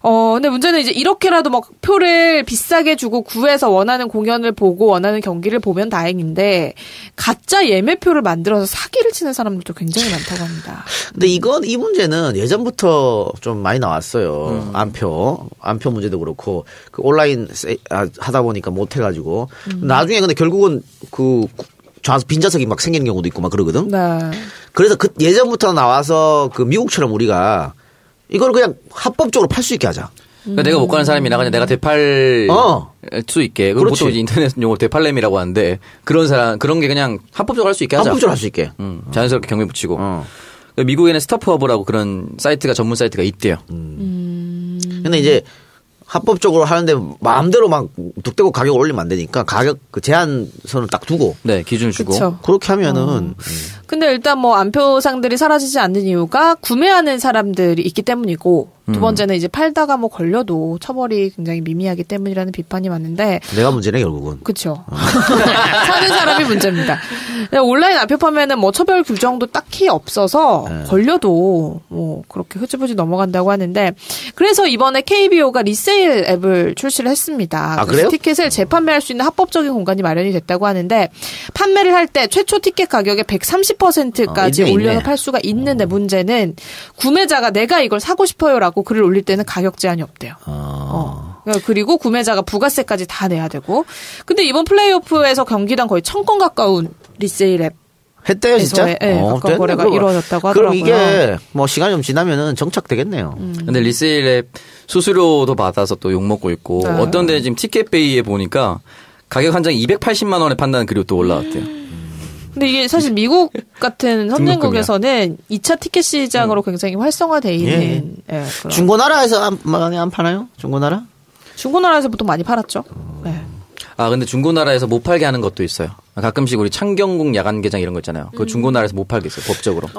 근데 문제는 이제 이렇게라도 표를 비싸게 주고 구해서 원하는 공연을 보고 원하는 경기를 보면 다행인데, 가짜 예매표를 만들어서 사기를 치는 사람들도 굉장히 많다고 합니다. 근데 이 문제는 예전부터 좀 많이 나왔어요. 안표 문제도 그렇고, 온라인 하다 보니까 못해가지고. 나중에 근데 결국은 빈자석이 막 생기는 경우도 있고 막 그러거든. 네. 그래서 그 예전부터 나와서 그 미국처럼 우리가 이걸 그냥 합법적으로 팔 수 있게 하자. 그러니까 내가 못 가는 사람이나 그냥 내가 되팔 수 있게. 보통 이제 인터넷 용어로 되팔렘이라고 하는데 그런 게 그냥 합법적으로 할 수 있게 하자. 합법적으로 할 수 있게. 자연스럽게 경매 붙이고. 미국에는 스타프허브라고 그런 사이트가 전문 사이트가 있대요. 근데 이제 합법적으로 하는데 마음대로 막 득대고 가격 올리면 안 되니까 가격 그 제한선을 딱 두고 네 기준 주고 그쵸. 그렇게 하면은 근데 일단 뭐 안표상들이 사라지지 않는 이유가 구매하는 사람들이 있기 때문이고 두 번째는 이제 팔다가 뭐 걸려도 처벌이 굉장히 미미하기 때문이라는 비판이 많은데 내가 문제네 결국은. 그렇죠. 사는 사람이 문제입니다. 온라인 안표 판매는 뭐 처벌 규정도 딱히 없어서 걸려도 뭐 그렇게 흐지부지 넘어간다고 하는데 그래서 이번에 KBO가 리세일 앱을 출시를 했습니다. 아, 그래요? 티켓을 재판매할 수 있는 합법적인 공간이 마련이 됐다고 하는데 판매를 할 때 최초 티켓 가격의 130%까지 올려서 팔 수가 있는데 문제는 구매자가 내가 이걸 사고 싶어요라고 글을 올릴 때는 가격 제한이 없대요. 그리고 구매자가 부가세까지 다 내야 되고. 근데 이번 플레이오프에서 경기당 거의 1000건 가까운 리세일 앱 했대요 진짜? 네, 가까운 거래가 이루어졌다고 하더라고요. 그럼 이게 뭐 시간이 좀 지나면은 정착되겠네요. 근데 리세일 앱 수수료도 받아서 또 욕먹고 있고 네. 어떤 데는 지금 티켓베이에 보니까 가격 한 장 280만 원에 판다는 글이 또 올라왔대요. 근데 이게 사실 미국 같은 선진국에서는 2차 티켓 시장으로 굉장히 활성화돼 있는 그런. 중고나라에서 많이 안 파나요? 중고나라? 중고나라에서 보통 많이 팔았죠. 네. 아 근데 중고나라에서 못 팔게 하는 것도 있어요. 가끔씩 우리 창경궁 야간 개장 이런 거 있잖아요. 그거 중고나라에서 못 팔게 있어요. 법적으로.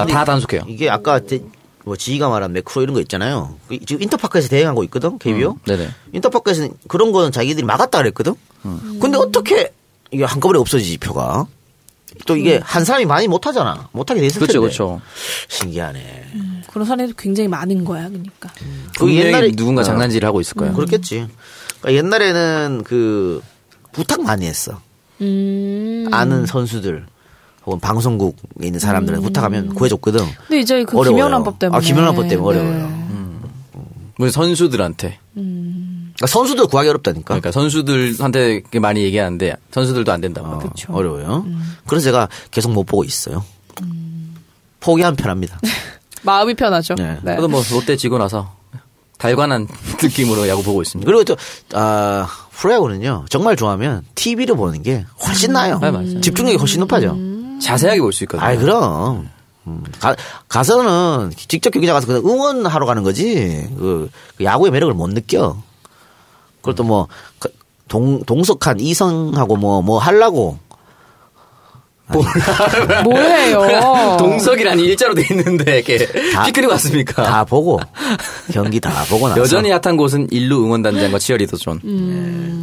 다 단속해요. 이게 아까 뭐 지희가 말한 매크로 이런 거 있잖아요. 지금 인터파크에서 대행한 거 있거든. KBO. 네네. 인터파크에서는 그런 거는 자기들이 막았다 그랬거든. 근데 어떻게 이게 한꺼번에 없어지지 표가? 또 이게 한 사람이 많이 못하잖아. 못하게 돼 있을 텐데. 그렇죠. 신기하네. 그런 사례도 굉장히 많은 거야, 그러니까. 그 옛날에 누군가 장난질을 하고 있을 거예요. 그렇겠지. 그러니까 옛날에는 그 부탁 많이 했어. 아는 선수들 혹은 방송국에 있는 사람들은 부탁하면 구해줬거든. 근데 이제 그 어려워요. 김연아법 때문에. 김연아법 때문에 어려워요. 우리 선수들한테. 그러니까 선수들 구하기 어렵다니까. 그러니까 선수들한테 많이 얘기하는데 선수들도 안 된다고. 그렇죠. 어려워요. 그래서 제가 계속 못 보고 있어요. 포기하면 편합니다. 마음이 편하죠. 네. 네. 저도 뭐 롯데 지고 나서 달관한 느낌으로 야구 보고 있습니다. 그리고 또 프로야구는요. 정말 좋아하면 TV로 보는 게 훨씬 나아요. 맞아요. 집중력이 훨씬 높아져. 자세하게 볼 수 있거든요. 아이 그럼. 가서는 직접 경기장 가서 그냥 응원하러 가는 거지. 그 야구의 매력을 못 느껴. 그것도 뭐 동석한 이성하고 뭐 하려고. 뭐예요? 동석이라니 일자로 돼 있는데 이렇게 피크닉 왔습니까? 다 보고 경기 다 보고 나서 여전히 핫한 곳은 일루 응원단장과 치어리더존.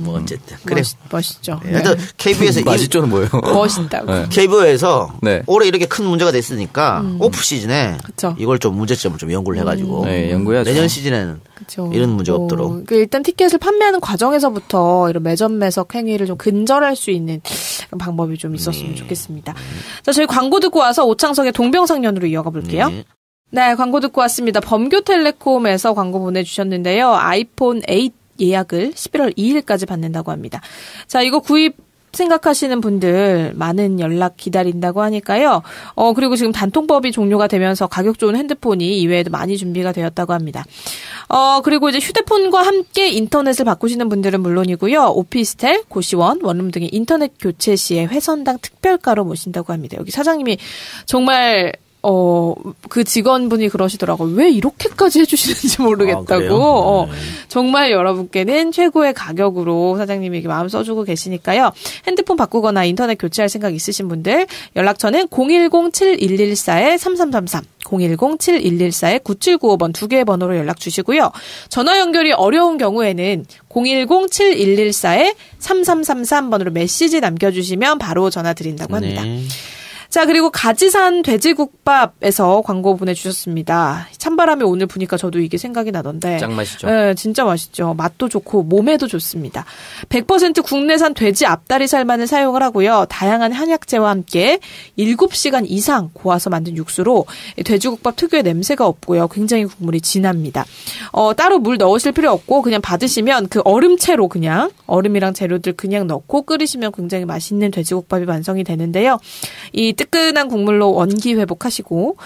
뭐 어쨌든 그래 멋있죠. 일단 KBO에서 맛있죠는 뭐예요? 멋있다고. 네. KBO에서 네. 올해 이렇게 큰 문제가 됐으니까 오프 시즌에 그쵸. 이걸 좀 문제점을 좀 연구를 해가지고 네, 연구해야죠. 내년 시즌에는 그쵸. 이런 문제 없도록. 일단 티켓을 판매하는 과정에서부터 이런 매점 매석 행위를 좀 근절할 수 있는 방법이 좀 있었으면 좋겠습니다. 자, 저희 광고 듣고 와서 오창석의 동병상련으로 이어가 볼게요. 네, 광고 듣고 왔습니다. 범교텔레콤에서 광고 보내주셨는데요. 아이폰 8 예약을 11월 2일까지 받는다고 합니다. 자, 이거 구입 생각하시는 분들 많은 연락 기다린다고 하니까요. 그리고 지금 단통법이 종료가 되면서 가격 좋은 핸드폰이 이외에도 많이 준비가 되었다고 합니다. 그리고 이제 휴대폰과 함께 인터넷을 바꾸시는 분들은 물론이고요. 오피스텔, 고시원, 원룸 등의 인터넷 교체 시에 회선당 특별가로 모신다고 합니다. 여기 사장님이 정말 그 직원분이 그러시더라고요. 왜 이렇게까지 해주시는지 모르겠다고. 정말 여러분께는 최고의 가격으로 사장님이 이렇게 마음 써주고 계시니까요. 핸드폰 바꾸거나 인터넷 교체할 생각 있으신 분들 연락처는 010-7114-3333 010-7114-9795번 두 개의 번호로 연락 주시고요. 전화 연결이 어려운 경우에는 010-7114-3333번으로 메시지 남겨주시면 바로 전화 드린다고 합니다. 네. 자, 그리고 가지산 돼지국밥에서 광고 보내주셨습니다. 찬바람에 오늘 보니까 저도 이게 생각이 나던데. 짱 맛있죠. 네, 진짜 맛있죠. 맛도 좋고 몸에도 좋습니다. 100% 국내산 돼지 앞다리살만을 사용을 하고요. 다양한 한약재와 함께 7시간 이상 고아서 만든 육수로 돼지국밥 특유의 냄새가 없고요. 굉장히 국물이 진합니다. 따로 물 넣으실 필요 없고 그냥 받으시면 그 얼음채로 그냥 얼음이랑 재료들 그냥 넣고 끓이시면 굉장히 맛있는 돼지국밥이 완성이 되는데요. 이 뜨끈한 국물로 원기 회복하시고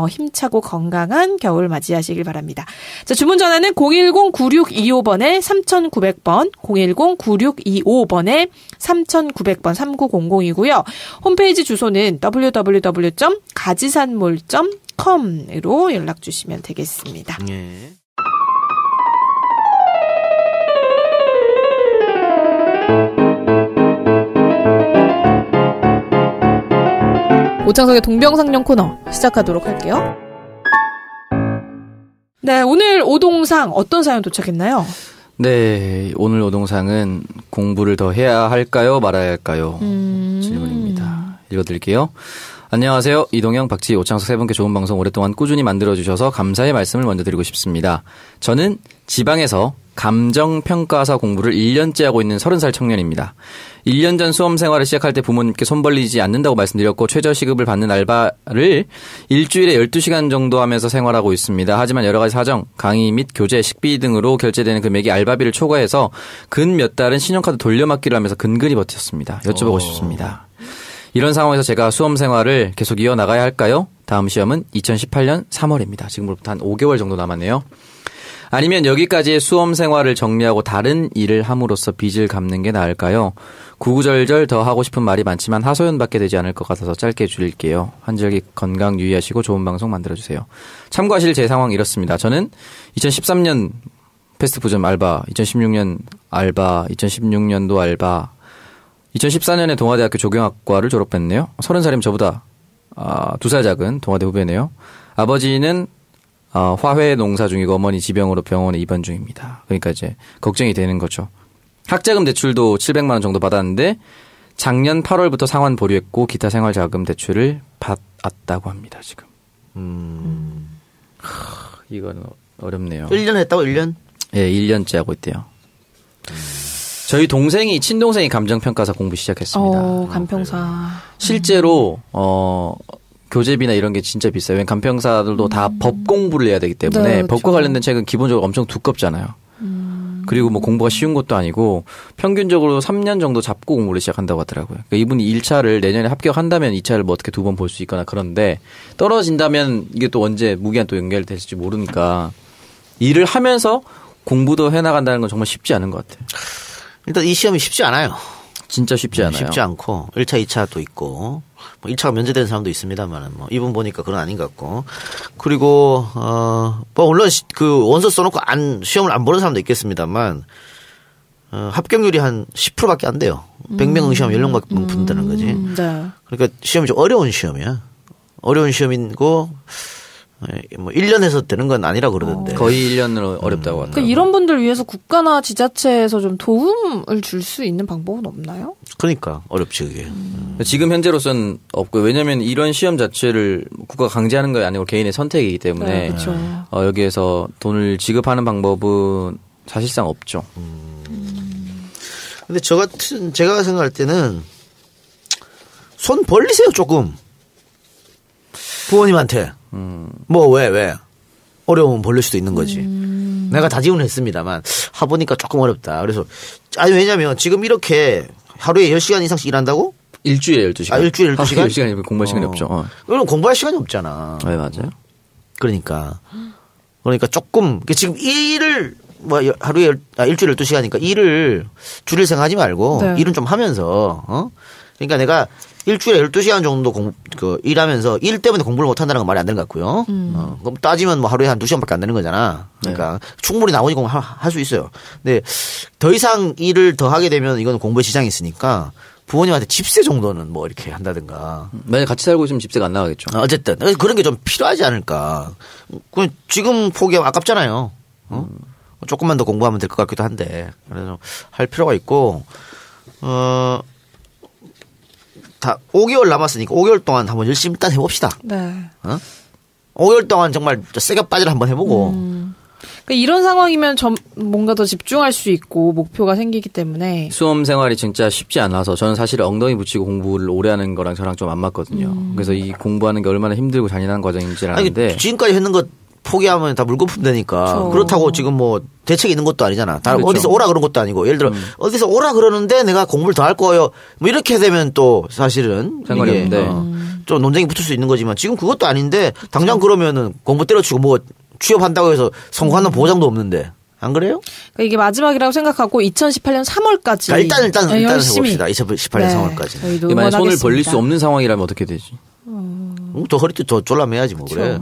힘차고 건강한 겨울 맞이하시길 바랍니다. 자, 주문 전화는 010-9625번에 3900번, 010-9625번에 3900번 3900이고요. 홈페이지 주소는 www.가지산몰.com으로 연락 주시면 되겠습니다. 예. 오창석의 동병상련 코너 시작하도록 할게요. 네, 오늘 오동상 어떤 사연 도착했나요? 네, 오늘 오동상은 공부를 더 해야 할까요? 말아야 할까요? 질문입니다. 읽어드릴게요. 안녕하세요. 이동영, 박지희, 오창석 세 분께 좋은 방송 오랫동안 꾸준히 만들어주셔서 감사의 말씀을 먼저 드리고 싶습니다. 저는 지방에서 감정평가사 공부를 1년째 하고 있는 30살 청년입니다. 1년 전 수험 생활을 시작할 때 부모님께 손 벌리지 않는다고 말씀드렸고 최저시급을 받는 알바를 일주일에 12시간 정도 하면서 생활하고 있습니다. 하지만 여러 가지 사정, 강의 및 교재, 식비 등으로 결제되는 금액이 알바비를 초과해서 근 몇 달은 신용카드 돌려막기를 하면서 근근히 버텼습니다. 여쭤보고 싶습니다. 이런 상황에서 제가 수험 생활을 계속 이어나가야 할까요? 다음 시험은 2018년 3월입니다. 지금부터 한 5개월 정도 남았네요. 아니면 여기까지의 수험 생활을 정리하고 다른 일을 함으로써 빚을 갚는 게 나을까요? 구구절절 더 하고 싶은 말이 많지만 하소연받게 되지 않을 것 같아서 짧게 줄일게요. 한절기 건강 유의하시고 좋은 방송 만들어주세요. 참고하실 제 상황 이렇습니다. 저는 2013년 패스트푸드 알바, 2016년 알바, 2016년도 알바, 2014년에 동아대학교 조경학과를 졸업했네요. 30살이면 저보다 2살 작은 동아대 후배네요. 아버지는 화훼 농사 중이고 어머니 지병으로 병원에 입원 중입니다. 그러니까 이제 걱정이 되는 거죠. 학자금 대출도 700만 원 정도 받았는데 작년 8월부터 상환 보류했고 기타 생활자금 대출을 받았다고 합니다. 지금. 이건 어렵네요. 1년 했다고 1년? 예, 1년째 하고 있대요. 저희 친동생이 감정평가사 공부 시작했습니다. 감평사. 실제로 교재비나 이런 게 진짜 비싸요. 왜냐면 간평사들도 다 법 공부를 해야 되기 때문에 네, 그렇죠. 법과 관련된 책은 기본적으로 엄청 두껍잖아요. 그리고 뭐 공부가 쉬운 것도 아니고 평균적으로 3년 정도 잡고 공부를 시작한다고 하더라고요. 그러니까 이분이 1차를 내년에 합격한다면 2차를 뭐 어떻게 2번 볼 수 있거나 그런데 떨어진다면 이게 또 언제 무기한 또 연결될지 모르니까 일을 하면서 공부도 해나간다는 건 정말 쉽지 않은 것 같아요. 일단 이 시험이 쉽지 않아요. 진짜 쉽지 않아요. 쉽지 않고 1차, 2차도 있고 뭐 1차가 면제된 사람도 있습니다만은 뭐 이분 보니까 그건 아닌 것 같고 그리고 뭐 물론 그 원서 써놓고 시험을 안 보는 사람도 있겠습니다만 합격률이 한 10%밖에 안 돼요. 100명 응시하면 10명 붙는다는 거지. 네. 그러니까 시험이 좀 어려운 시험이야. 어려운 시험이고 뭐 1년 해서 되는 건 아니라 그러던데. 거의 1년으로 어렵다고 하더라고요. 그러니까 이런 분들 위해서 국가나 지자체에서 좀 도움을 줄 수 있는 방법은 없나요? 그러니까 어렵지 그게. 지금 현재로서는 없고요. 왜냐하면 이런 시험 자체를 국가가 강제하는 게 아니고 개인의 선택이기 때문에 네, 그렇죠. 여기에서 돈을 지급하는 방법은 사실상 없죠. 근데 제가 생각할 때는 손 벌리세요 조금. 부모님한테. 뭐 왜 어려우면 벌릴 수도 있는 거지. 내가 다 지원했습니다만 해보니까 조금 어렵다. 그래서 아니 왜냐면 지금 이렇게 하루에 10시간 이상씩 일한다고? 일주일에 12시간. 일주일에 12시간? 12시간이면 공부할 시간이 없죠. 그럼 공부할 시간이 없잖아. 네, 맞아요. 그러니까 조금 지금 일을 뭐 하루에 일주일에 12시간이니까 일을 줄일 생각하지 말고 네. 일은 좀 하면서 그러니까 내가 일주일에 12시간 정도 일하면서 일 때문에 공부를 못 한다는 건 말이 안 되는 것 같고요. 그럼 따지면 뭐 하루에 한 2시간밖에 안 되는 거잖아. 그러니까 충분히 나머지 공부 할 수 있어요. 근데 더 이상 일을 더 하게 되면 이건 공부에 지장이 있으니까 부모님한테 집세 정도는 뭐 이렇게 한다든가. 만약 같이 살고 있으면 집세가 안 나가겠죠. 어쨌든 그런 게 좀 필요하지 않을까. 지금 포기하면 아깝잖아요. 조금만 더 공부하면 될 것 같기도 한데 그래서 할 필요가 있고 다 5개월 남았으니까 5개월 동안 한번 열심히 일단 해봅시다. 네. 5개월 동안 정말 세게 빠지를 한번 해보고. 그러니까 이런 상황이면 뭔가 더 집중할 수 있고 목표가 생기기 때문에 수험 생활이 진짜 쉽지 않아서 저는 사실 엉덩이 붙이고 공부를 오래 하는 거랑 저랑 좀 안 맞거든요. 그래서 이 공부하는 게 얼마나 힘들고 잔인한 과정인지 아는데 지금까지 했는 것 포기하면 다 물거품 되니까. 그렇죠. 그렇다고 지금 뭐 대책이 있는 것도 아니잖아. 다 그렇죠. 어디서 오라 그런 것도 아니고. 예를 들어 어디서 오라 그러는데 내가 공부를 더 할 거예요. 뭐 이렇게 되면 또 사실은 상관이 없는데 좀 논쟁이 붙을 수 있는 거지만 지금 그것도 아닌데 당장 그러면은 공부 때려치고 뭐 취업한다고 해서 성공하는 보장도 없는데. 안 그래요? 그러니까 이게 마지막이라고 생각하고 2018년 3월까지 그러니까 일단 열심히 해봅시다. 2018년 3월까지. 만약 손을 벌릴 수 없는 상황이라면 어떻게 되지? 더 허리띠 더 졸라매야지 뭐. 그래.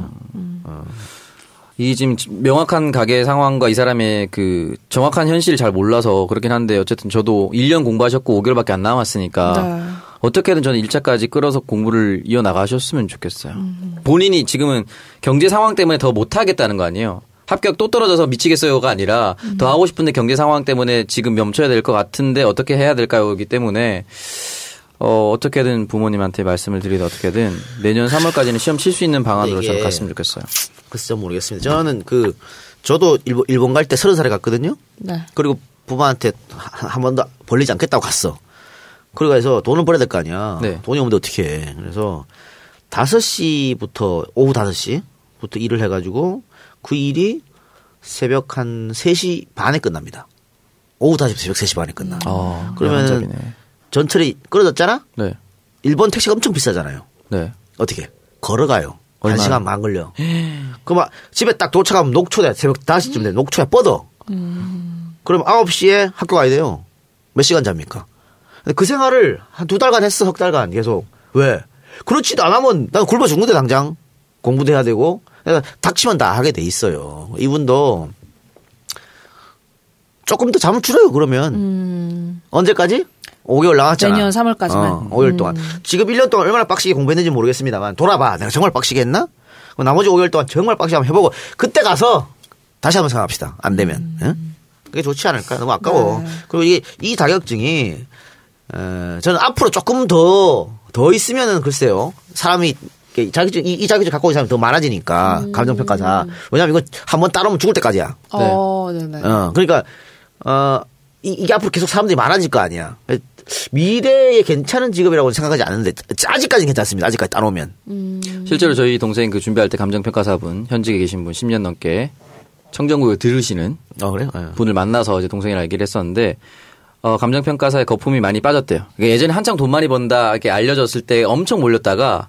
이 지금 명확한 가게 상황과 이 사람의 그 정확한 현실을 잘 몰라서 그렇긴 한데 어쨌든 저도 1년 공부하셨고 5개월밖에 안 남았으니까 네. 어떻게든 저는 1차까지 끌어서 공부를 이어나가셨으면 좋겠어요. 본인이 지금은 경제 상황 때문에 더 못하겠다는 거 아니에요. 합격 또 떨어져서 미치겠어요가 아니라 더 하고 싶은데 경제 상황 때문에 지금 멈춰야 될 것 같은데 어떻게 해야 될까요?이기 때문에 어떻게든 부모님한테 말씀을 드리든 어떻게든 내년 3월까지는 시험 칠 수 있는 방안으로 저는 갔으면 좋겠어요. 글쎄요 모르겠습니다. 저는 저도 일본 갈 때 30살에 갔거든요. 네. 그리고 부모한테 한 번도 벌리지 않겠다고 갔어. 그러고 해서 돈을 벌어야 될 거 아니야. 네. 돈이 없는데 어떻게 해. 그래서 5시부터 오후 5시부터 일을 해가지고 그 일이 새벽 한 3시 반에 끝납니다. 오후 5시부터 새벽 3시 반에 끝나. 그러면 전철이 끊어졌잖아? 네. 일본 택시가 엄청 비싸잖아요. 네. 어떻게? 걸어가요. 얼마나? 1시간 반 걸려. 그럼 집에 딱 도착하면 녹초돼. 새벽 5시쯤 돼. 녹초에 뻗어. 그럼 9시에 학교 가야 돼요. 몇 시간 잡니까? 근데 그 생활을 한 2달간 했어. 석 달간 계속. 왜? 그렇지도 않으면 난 굶어 죽는데 당장. 공부도 해야 되고. 내가 닥치면 다 하게 돼 있어요. 이분도 조금 더 잠을 줄여요. 그러면. 언제까지? 5개월 남았잖아. 내년 3월까지만. 5개월 동안. 지금 1년 동안 얼마나 빡시게 공부했는지 모르겠습니다만 돌아봐. 내가 정말 빡시게 했나? 나머지 5개월 동안 정말 빡시게 한번 해보고 그때 가서 다시 한번 생각합시다. 안 되면. 응? 그게 좋지 않을까? 너무 아까워. 네. 그리고 이 자격증이 저는 앞으로 조금 더 있으면은 글쎄요. 사람이 자격증 이 자격증 갖고 있는 사람이 더 많아지니까 감정평가사. 왜냐하면 이거 한번 따르면 죽을 때까지야. 네네. 그러니까 이게 앞으로 계속 사람들이 많아질 거 아니야. 미래에 괜찮은 직업이라고 생각하지 않는데 아직까지는 괜찮습니다. 아직까지 따놓으면. 실제로 저희 동생 그 준비할 때 감정평가사분 현직에 계신 분 10년 넘게 청정구역을 들으시는 그래요? 분을 만나서 이제 동생이랑 얘기를 했었는데 감정평가사의 거품이 많이 빠졌대요. 예전에 한창 돈 많이 번다 이렇게 알려졌을 때 엄청 몰렸다가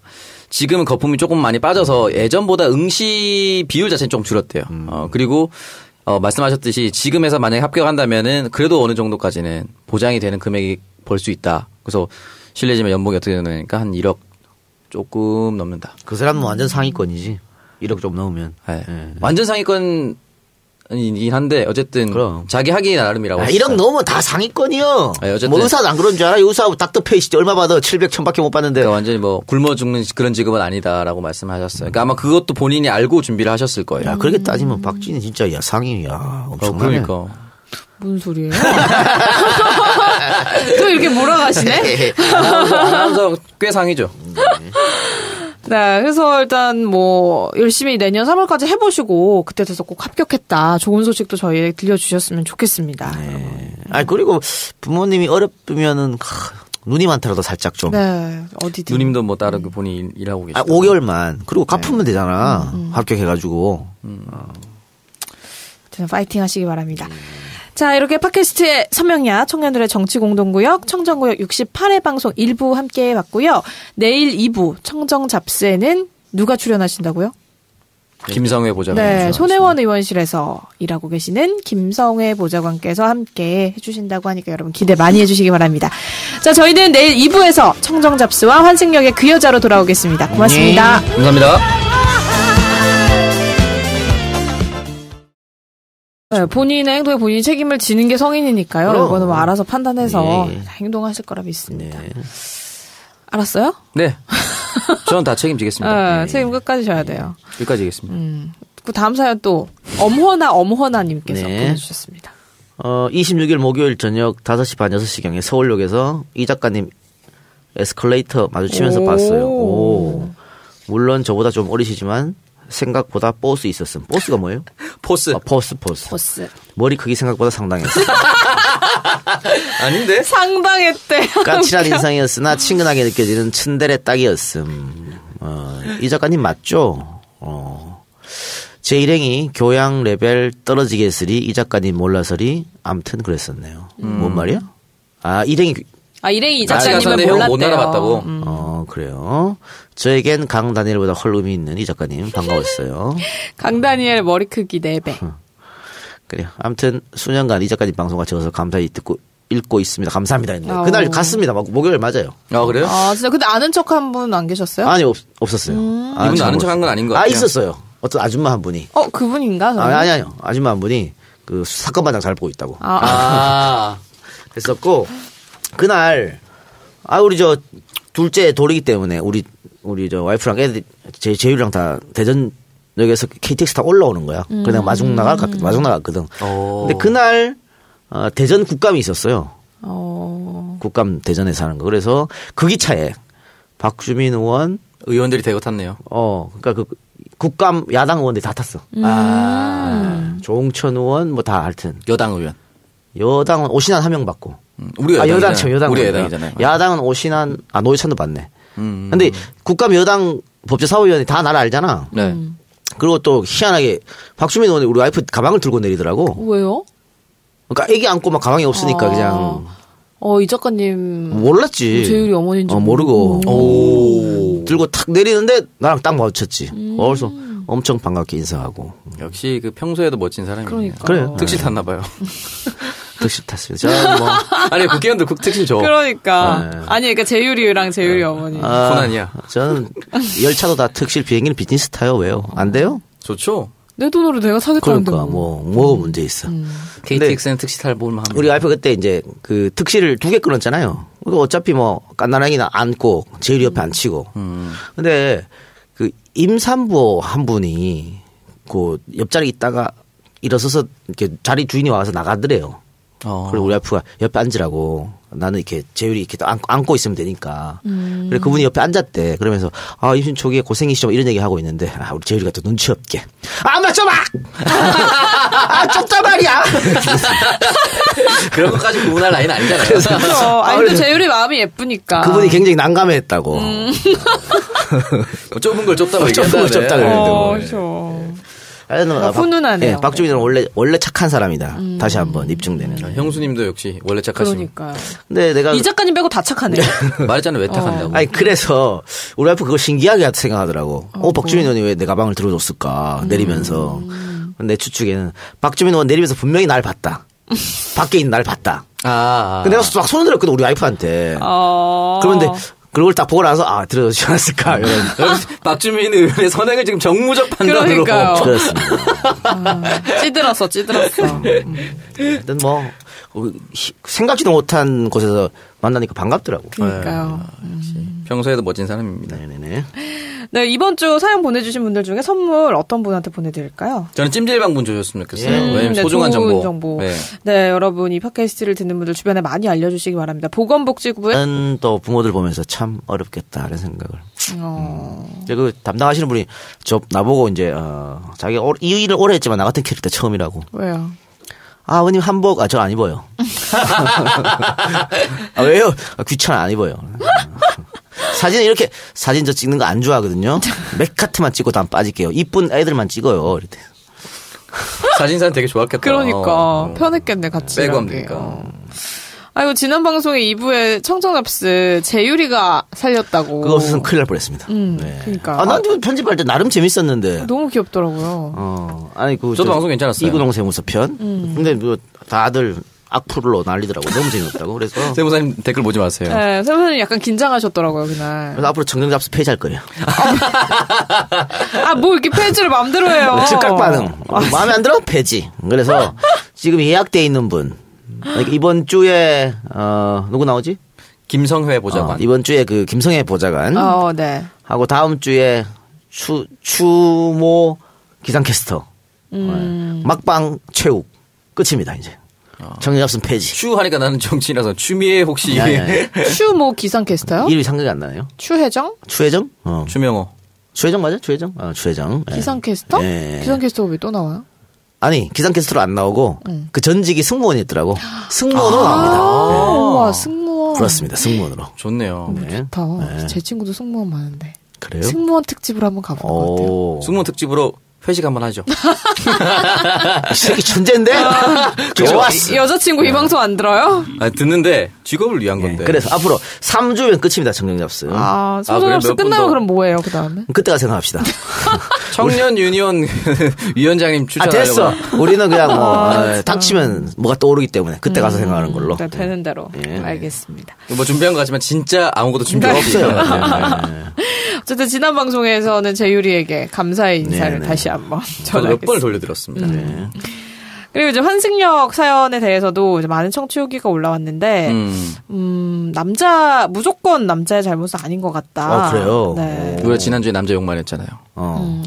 지금은 거품이 조금 많이 빠져서 예전보다 응시 비율 자체는 좀 줄었대요. 그리고 말씀하셨듯이 지금에서 만약에 합격한다면은 그래도 어느 정도까지는 보장이 되는 금액이 벌 수 있다. 그래서 실례지만 연봉이 어떻게 되느니까 한 1억 조금 넘는다. 그 사람은 완전 상위권이지. 1억 좀 넘으면. 네. 완전 상위권이긴 한데 어쨌든 그럼. 자기 하기 나름이라고. 1억 넘으면 다 상위권이요. 네, 어쨌든. 뭐 의사도 안 그런 줄 알아? 의사 닥터페이시 얼마 받아? 700, 1000밖에 못 받는데. 그러니까 완전히 뭐 굶어 죽는 그런 직업은 아니다라고 말씀하셨어요. 그러니까 아마 그것도 본인이 알고 준비를 하셨을 거예요. 야, 그렇게 따지면 박진이 진짜 상위야. 엄청나네. 그러니까. 무슨 소리예요? 또 이렇게 몰아가시네? 아나운서 꽤 상이죠. 네, 그래서 일단 뭐 열심히 내년 3월까지 해보시고 그때 돼서 꼭 합격했다. 좋은 소식도 저희에게 들려주셨으면 좋겠습니다. 네. 그리고 부모님이 어렵으면은 눈이 많더라도 살짝 좀. 네, 어디든. 누님도 뭐 다른 본인이 일하고 계시죠. 5개월만. 그리고 갚으면 되잖아. 합격해가지고. 저는 파이팅 하시기 바랍니다. 자, 이렇게 팟캐스트의 선명야 청년들의 정치공동구역 청정구역 68회 방송 1부 함께 해봤고요. 내일 2부 청정잡스에는 누가 출연하신다고요? 김성회 보좌관. 네, 손혜원 의원실에서 일하고 계시는 김성회 보좌관께서 함께 해주신다고 하니까 여러분 기대 많이 해주시기 바랍니다. 자, 저희는 내일 2부에서 청정잡스와 환승역의 그 여자로 돌아오겠습니다. 고맙습니다. 감사합니다. 네, 본인의 행동에 본인이 책임을 지는 게 성인이니까요. 이거는 뭐 알아서 판단해서 행동하실 거라 믿습니다. 알았어요? 네. 저는 다 책임지겠습니다. 책임 끝까지 져야 돼요. 끝까지 지겠습니다. 그 다음 사연 또 엄허나님께서 보내주셨습니다. 26일 목요일 저녁 5시 반 6시경에 서울역에서 이 작가님 에스컬레이터 마주치면서 봤어요. 오. 물론 저보다 좀 어리시지만 생각보다 보스 있었음. 보스가 뭐예요? 포스. 포스. 머리 크기 생각보다 상당했어요. 아닌데? 상당했대. 까칠한 인상이었으나 친근하게 느껴지는 츤데레 딱이었음. 이 작가님 맞죠? 제 일행이 교양 레벨 떨어지게 했으리 이 작가님 몰라서리 암튼 그랬었네요. 뭔 말이야? 일행이 이 작가님을 몰랐대요. 못 알아봤다고. 그래요. 저에겐 강 다니엘보다 헐 의미 있는 이 작가님 반가웠어요. 강 다니엘 머리 크기 4배. 그래요. 아무튼 수년간 이 작가님 방송 같이 와서 감사히 읽고 있습니다. 감사합니다. 했는데 그날 갔습니다. 목요일 맞아요. 그래요? 진짜 근데 아는 척 한 분 안 계셨어요? 아니 없었어요. 이분 아는 척한 건 아닌 것 같아요. 있었어요. 어떤 아줌마 한 분이. 그분인가? 아니요. 아줌마 한 분이 그 사건 반장 잘 보고 있다고. 했었고 그날 우리 저 둘째 돌이기 때문에 우리 저 와이프랑 애들 제유랑 다 대전역에서 KTX 타고 올라오는 거야. 그래서 내가 마중 나갔거든. 근데 그날 대전 국감이 있었어요. 국감 대전에서 하는 거. 그래서 그 기차에 박주민 의원 의원들이 대거 탔네요. 그러니까 그 국감 야당 의원들이 다 탔어. 조홍천 의원 뭐 다 하여튼 여당 의원. 여당은 오신환 한 명 받고. 우리가 여당 우리 여당이잖아요. 야당은 오신환 노회찬도 받네. 근데 국감 여당 법제사법위원회 다 나를 알잖아. 네. 그리고 또 희한하게 박주민 의원이 우리 와이프 가방을 들고 내리더라고. 왜요? 그러니까 애기 안고 막 가방이 없으니까 그냥. 이 작가님. 몰랐지. 제율이 어머니인지 모르고. 들고 탁 내리는데 나랑 딱 마주쳤지. 그래서 엄청 반갑게 인사하고. 역시 그 평소에도 멋진 사람이에요. 그러니까. 그래요. 특실 탔나 봐요. 특실 탔습니다. 저는 뭐. 아니 국회의원도 특실 줘. 그러니까. 그러니까 제율이랑 제율이 어머니. 고난이야. 저는 열차도 다 특실, 비행기는 비즈니스 타요. 왜요? 안 돼요? 좋죠. 내 돈으로 내가 사겠다는데. 그러니까 뭐가 문제 있어. KTX는 특실 탈보면 합니다. 우리 와이프 그때 이제 그 특실을 2개 끊었잖아요. 어차피 뭐 깐나랑이나 안고 제율이 옆에 앉히고. 근데 그 임산부 한 분이 그 옆자리 있다가 일어서서 이렇게 자리 주인이 와서 나가더래요. 그리고 우리 와이프가 옆에 앉으라고. 나는 이렇게 제율이 이렇게 안고 있으면 되니까. 그래 그분이 옆에 앉았대. 그러면서 임신 초기에 고생이시죠 이런 얘기 하고 있는데 우리 제율이가 또 눈치 없게 맞춰봐. 좁다 말이야. 그런 것까지 구분할 라인 아니잖아요. 근데 제율이 마음이 예쁘니까. 그분이 굉장히 난감해했다고. 좁은 걸 좁다고 좁은 걸 좁다 그랬는데. 훈훈하네요. 박주민은 원래 착한 사람이다. 다시 한번 입증되는. 형수님도 역시 원래 착하시고. 그러니까요. 근데 내가 이 작가님 빼고 다 착하네요. 말했잖아요. 왜 탁한다고. 그래서 우리 와이프 그거 신기하게 생각하더라고. 박주민 의원이 왜 내 가방을 들어줬을까 내리면서. 내 추측에는 박주민 의원 내리면서 분명히 날 봤다. 밖에 있는 날 봤다. 근데 내가 막 손을 들었거든 우리 와이프한테. 그런데 그걸 딱 보고 나서 들어주지 않았을까 이런. 박주민 의원의 선행을 지금 정무적 판단으로. 그러니까요. 그렇습니다. 찌들었어. 하여튼 뭐 생각지도 못한 곳에서 만나니까 반갑더라고. 그러니까요. 평소에도 멋진 사람입니다. 네네네. 네, 이번 주 사연 보내주신 분들 중에 선물 어떤 분한테 보내드릴까요? 저는 찜질방분 주셨으면 좋겠어요. 왜냐면 소중한 정보. 네, 여러분 이 팟캐스트를 듣는 분들 주변에 많이 알려주시기 바랍니다. 보건복지부는 또 부모들 보면서 참 어렵겠다 이런 생각을. 그 담당하시는 분이 나보고 이제 자기가 이 일을 오래 했지만 나 같은 캐릭터 처음이라고. 왜요? 아버님 한복 저 안 입어요. 왜요? 귀찮아 안 입어요. 사진 저 찍는 거 안 좋아하거든요. 맥카트만 찍고 다 빠질게요. 이쁜 애들만 찍어요. 이랬대. 사진사는 되게 좋았겠다. 그러니까 편했겠네 같이. 빼고 하면 되니까. 지난 방송에 2부에 청정답스 제유리가 살렸다고. 그거 없으면 큰일 날 뻔했습니다. 네. 그러니까. 난 편집할 때 나름 재밌었는데. 너무 귀엽더라고요. 저도 방송 괜찮았어요. 이구동 세무서 편. 근데 다들 악플로 난리더라고. 너무 재미없다고. 그래서 세무사님 댓글 보지 마세요. 네, 세무사님 약간 긴장하셨더라고요 그날. 그래서 앞으로 청정답스 폐지할 거예요. 뭐 이렇게 폐지를 마음대로 해요. 즉각 반응. 마음에 안 들어? 폐지. 그래서 지금 예약돼 있는 분. 이번 주에 누구 나오지? 김성회 보좌관. 이번 주에 그 김성회 보좌관. 네. 하고 다음 주에 추모 기상캐스터. 막방 최욱. 끝입니다 이제. 정리합승 폐지. 추 하니까 나는 정치인이라서 추미애 혹시. 추 뭐 기상캐스터요? 이름이 생각이 안 나네요. 추혜정? 추혜정? 추명호. 추혜정 맞아? 추혜정? 추혜정. 기상캐스터? 기상캐스터가 왜 또 나와요? 아니, 기상캐스터로 안 나오고, 그 전직이 승무원이 있더라고. 승무원으로 나옵니다. 와, 승무원. 그렇습니다. 승무원으로. 좋네요. 좋다. 제 친구도 승무원 많은데. 그래요? 승무원 특집으로 한번 가볼 것 같아요. 승무원 특집으로 회식 한번 하죠. 이 새끼 천재인데? 좋았어. 여자친구 이 방송 안 들어요? 듣는데 직업을 위한 건데. 그래서 앞으로 3주면 끝입니다. 정정잡승. 청정잡승 끝나면 그럼 뭐예요, 그 다음에? 그때가 생각합시다. 청년 유니온 위원장님 추천하려고. 됐어. 우리는 그냥 딱 치면 뭐가 떠오르기 때문에 그때 가서 생각하는 걸로. 네, 되는 대로. 알겠습니다. 뭐 준비한 거 같지만 진짜 아무것도 준비가 없어요. 어쨌든 지난 방송에서는 재유리에게 감사의 인사를 다시 한번 저도 몇 번을 돌려드렸습니다. 그리고 이제 환승역 사연에 대해서도 이제 많은 청취 후기가 올라왔는데, 무조건 남자의 잘못은 아닌 것 같다. 그래요? 네. 우리가 지난주에 남자 욕만 했잖아요.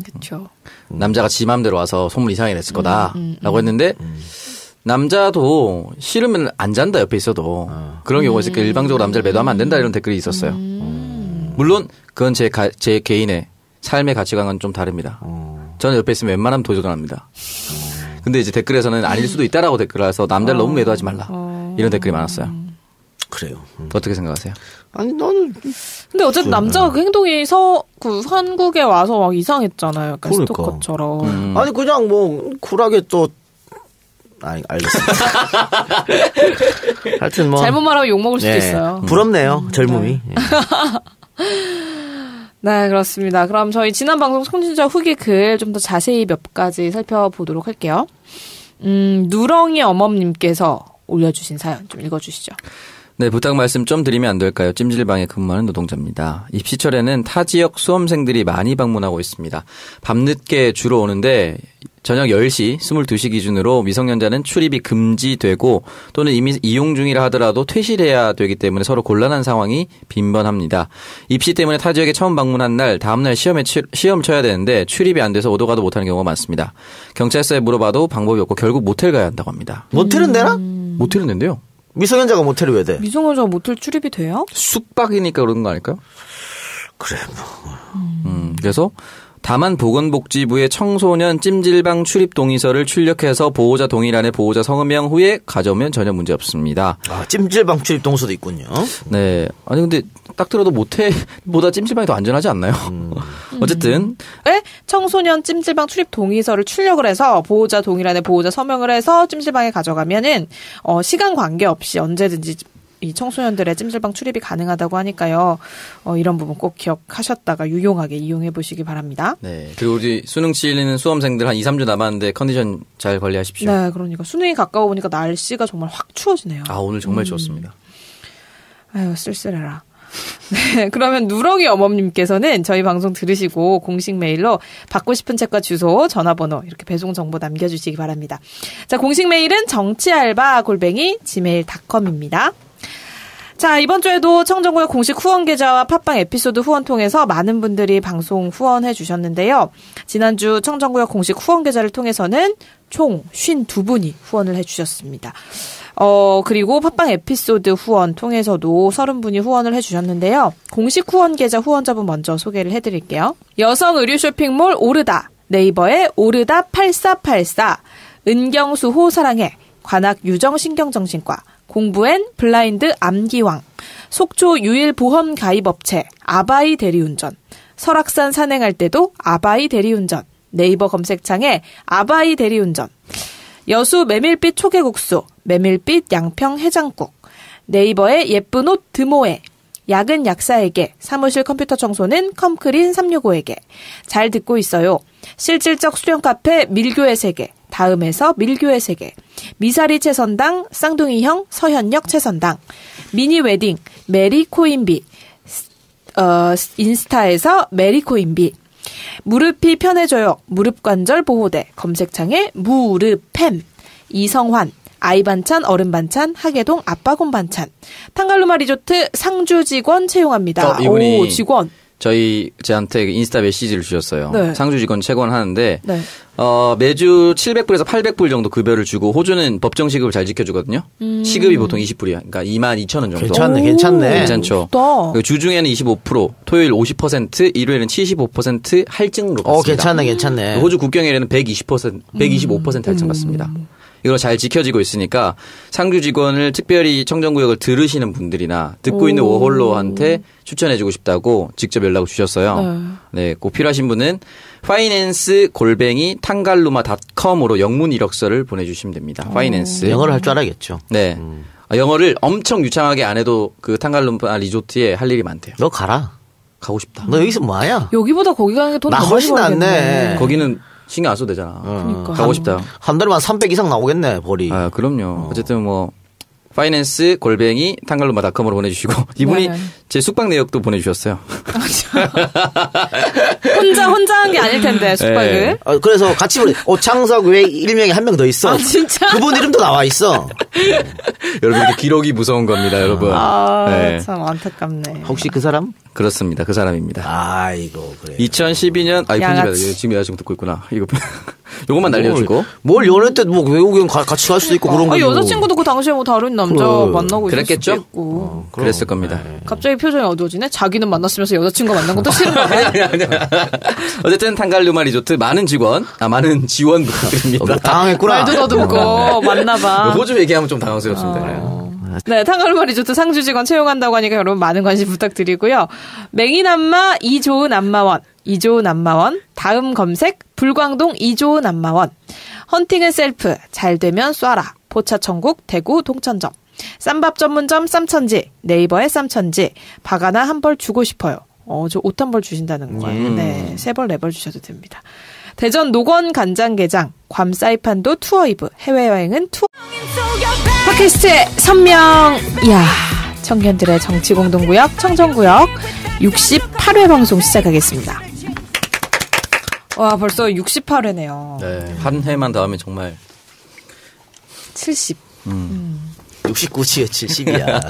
그쵸. 남자가 지 맘대로 와서 소문 이상하게 냈을 거다. 라고 했는데, 남자도 싫으면 안 잔다, 옆에 있어도. 그런 경우가 있으니까 일방적으로 남자를 매도하면 안 된다, 이런 댓글이 있었어요. 물론, 그건 제 개인의 삶의 가치관은 좀 다릅니다. 저는 옆에 있으면 웬만하면 도전합니다. 근데 이제 댓글에서는 아닐 수도 있다라고 댓글을 해서 남자를 너무 매도하지 말라. 이런 댓글이 많았어요. 그래요. 어떻게 생각하세요? 아니, 나는. 근데 어쨌든 남자가 그 행동이 한국에 와서 막 이상했잖아요. 약간 그러니까. 스토커처럼. 아니, 그냥 뭐, 쿨하게 또, 알겠습니다. 하여튼 뭐. 잘못 말하면 욕먹을 수도 있어요. 부럽네요, 젊음이. 네, 그렇습니다. 그럼 저희 지난 방송 청취자 후기 글 좀 더 자세히 몇 가지 살펴보도록 할게요. 누렁이 어멈님께서 올려주신 사연 좀 읽어주시죠. 네, 부탁 말씀 좀 드리면 안 될까요? 찜질방에 근무하는 노동자입니다. 입시철에는 타 지역 수험생들이 많이 방문하고 있습니다. 밤늦게 주로 오는데 저녁 10시, 22시 기준으로 미성년자는 출입이 금지되고 또는 이미 이용 중이라 하더라도 퇴실해야 되기 때문에 서로 곤란한 상황이 빈번합니다. 입시 때문에 타 지역에 처음 방문한 날 다음날 시험 쳐야 되는데 출입이 안 돼서 오도 가도 못하는 경우가 많습니다. 경찰서에 물어봐도 방법이 없고 결국 모텔 가야 한다고 합니다. 모텔은 되나? 모텔은 된대요. 미성년자가 모텔이 왜 돼? 미성년자가 모텔 출입이 돼요? 숙박이니까 그런 거 아닐까요? 그래. 그래서 다만 보건복지부의 청소년 찜질방 출입 동의서를 출력해서 보호자 동의란에 보호자 성명 후에 가져오면 전혀 문제 없습니다. 찜질방 출입 동의서도 있군요. 네. 아니 근데 딱 들어도 모텔보다 찜질방이 더 안전하지 않나요? 어쨌든 청소년 찜질방 출입 동의서를 출력을 해서 보호자 동의란에 보호자 서명을 해서 찜질방에 가져가면은 시간 관계없이 언제든지 이 청소년들의 찜질방 출입이 가능하다고 하니까요. 이런 부분 꼭 기억하셨다가 유용하게 이용해 보시기 바랍니다. 네. 그리고 우리 수능 치르는 수험생들 한 2, 3주 남았는데 컨디션 잘 관리하십시오. 네. 그러니까 수능이 가까워 보니까 날씨가 정말 확 추워지네요. 오늘 정말 추웠습니다. 아유, 쓸쓸해라. 네, 그러면 누렁이 어멈님께서는 저희 방송 들으시고 공식 메일로 받고 싶은 책과 주소, 전화번호 이렇게 배송 정보 남겨주시기 바랍니다. 자, 공식 메일은 정치알바@gmail.com입니다. 자, 이번 주에도 청정구역 공식 후원 계좌와 팟빵 에피소드 후원 통해서 많은 분들이 방송 후원해 주셨는데요. 지난주 청정구역 공식 후원 계좌를 통해서는 총 52분이 후원을 해 주셨습니다. 그리고 팟빵 에피소드 후원 통해서도 30분이 후원을 해 주셨는데요. 공식 후원 계좌 후원자분 먼저 소개를 해 드릴게요. 여성 의류 쇼핑몰 오르다, 네이버의 오르다 8484, 은경수호 사랑해, 관악 유정신경정신과, 공부엔 블라인드 암기왕, 속초 유일보험 가입업체 아바이 대리운전, 설악산 산행할 때도 아바이 대리운전, 네이버 검색창에 아바이 대리운전, 여수 메밀빛 초계국수, 메밀빛 양평 해장국, 네이버의 예쁜 옷 드모에, 약은 약사에게, 사무실 컴퓨터 청소는 컴크린 365에게, 잘 듣고 있어요. 실질적 수련 카페 밀교의 세계, 다음에서 밀교의 세계, 미사리 채선당, 쌍둥이형 서현역 채선당, 미니 웨딩, 메리 코인비, 인스타에서 메리 코인비, 무릎이 편해져요. 무릎관절 보호대, 검색창에 무릎팸, 이성환, 아이 반찬, 어른 반찬, 하계동 아빠곰 반찬, 탕갈루마 리조트 상주 직원 채용합니다. 이분이 오, 직원. 저한테 인스타 메시지를 주셨어요. 네. 상주 직원 채권하는데 네. 매주 700불에서 800불 정도 급여를 주고 호주는 법정 시급을 잘 지켜주거든요. 시급이 보통 20불이야. 그러니까 22,000원 정도. 괜찮네. 괜찮죠. 좋다. 주중에는 25%, 토요일 50%, 일요일은 75% 할증으로 받습니다. 괜찮네. 호주 국경일에는 125% 할증 받습니다. 이걸 잘 지켜지고 있으니까 상주 직원을 특별히 청정구역을 들으시는 분들이나 듣고 있는 워홀러한테 추천해주고 싶다고 직접 연락을 주셨어요. 네, 꼭 필요하신 분은 finance@tangaluma.com으로 영문 이력서를 보내주시면 됩니다. 파이낸스. 영어를 할 줄 알아야겠죠. 네. 영어를 엄청 유창하게 안 해도 그 탄갈루마 리조트에 할 일이 많대요. 너 가라. 가고 싶다. 너 여기서 뭐하냐? 여기보다 거기 가는 게 돈 나 더 훨씬 많이 벌겠네. 낫네. 거기는 신경 안 써도 되잖아. 그러니까. 가고 싶다. 한 달에만 300 이상 나오겠네, 벌이. 아, 그럼요. 어쨌든 뭐 finance@tangaluma.com으로 보내주시고 이분이 네. 제 숙박 내역도 보내주셨어요. 혼자 한 게 아닐 텐데 숙박을. 네. 그래서 같이 오창석 외에 일명에 한 명 더 있어. 아, 진짜? 그분 이름도 나와 있어. 여러분 이렇게 기록이 무서운 겁니다, 여러분. 네. 참 안타깝네. 혹시 그 사람? 그렇습니다. 그 사람입니다. 아이고 그래. 2012년 양아치. 지금 여자친구 듣고 있구나. 요것만 날려주고. 뭘 연애 때 뭐 외국인 같이 갈 수도 있고 그런 거. 여자친구도 그 당시에 뭐 다른 남자 그래. 만나고 그랬겠죠? 있을 수도 있고. 그랬을 겁니다. 갑자기 표정이 어두워지네. 자기는 만났으면서 여자친구가 만난 것도 싫은 거네. 어쨌든 탄갈루마 리조트 많은 지원 부탁드립니다. 당황했구나. 말도 더듬고 만나봐. 호주 얘기하면 좀 당황스럽습니다. 네, 탄갈루마 리조트 상주 직원 채용한다고 하니까 여러분 많은 관심 부탁드리고요. 맹인 안마 이조은 안마원, 다음 검색 불광동 이조은 안마원, 헌팅은 셀프, 잘 되면 쏴라, 포차천국 대구 동천점, 쌈밥 전문점 쌈천지, 네이버의 쌈천지, 박아나 한 벌 주고 싶어요. 저 옷 한 벌 주신다는 거예요. 네, 3벌, 4벌 주셔도 됩니다. 대전 노건 간장게장, 괌 사이판도 투어이브, 해외여행은 투어. 팟캐스트의 선명, 이야, 청년들의 정치공동구역, 청정구역 68회 방송 시작하겠습니다. 와, 벌써 68회네요. 네, 한 해만 더 하면 정말 70. 69치에 70이야.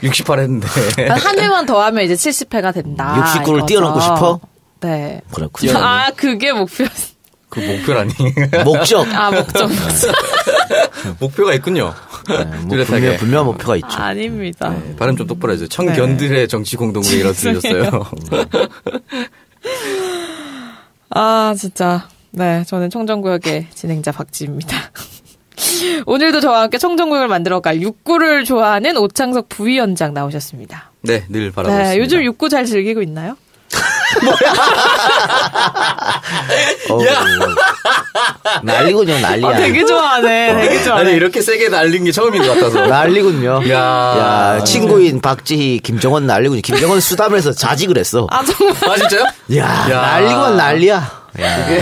68 했는데. 한 회만 더 하면 이제 70회가 된다. 69를 뛰어넘고 싶어? 네. 그렇군요. 아, 그게 목표였어. 그 목표라니. 목적. 아, 목적. 목표가 있군요. 뚜렷하게. 분명한 목표가 있죠. 아닙니다. 네, 발음 좀 똑바로 해주세요. 청견들의 정치 공동구에 이뤄드렸어요. 아, 진짜. 네, 저는 청정구역의 진행자 박지입니다. 오늘도 저와 함께 청정구역을 만들어갈 육구를 좋아하는 오창석 부위원장 나오셨습니다. 네, 늘 바라고 있습니다. 네, 요즘 육구 잘 즐기고 있나요? 난리군요, 난리야. 되게 좋아하네, 되게 좋아하네. 아니, 이렇게 세게 날린 게 처음인 것 같아서. 난리군요. 야, 친구인 박지희, 김정원 난리군요. 김정원 수담에서 자직을 했어. 아, 정말. 아, 진짜요? 야, 난리군 난리야.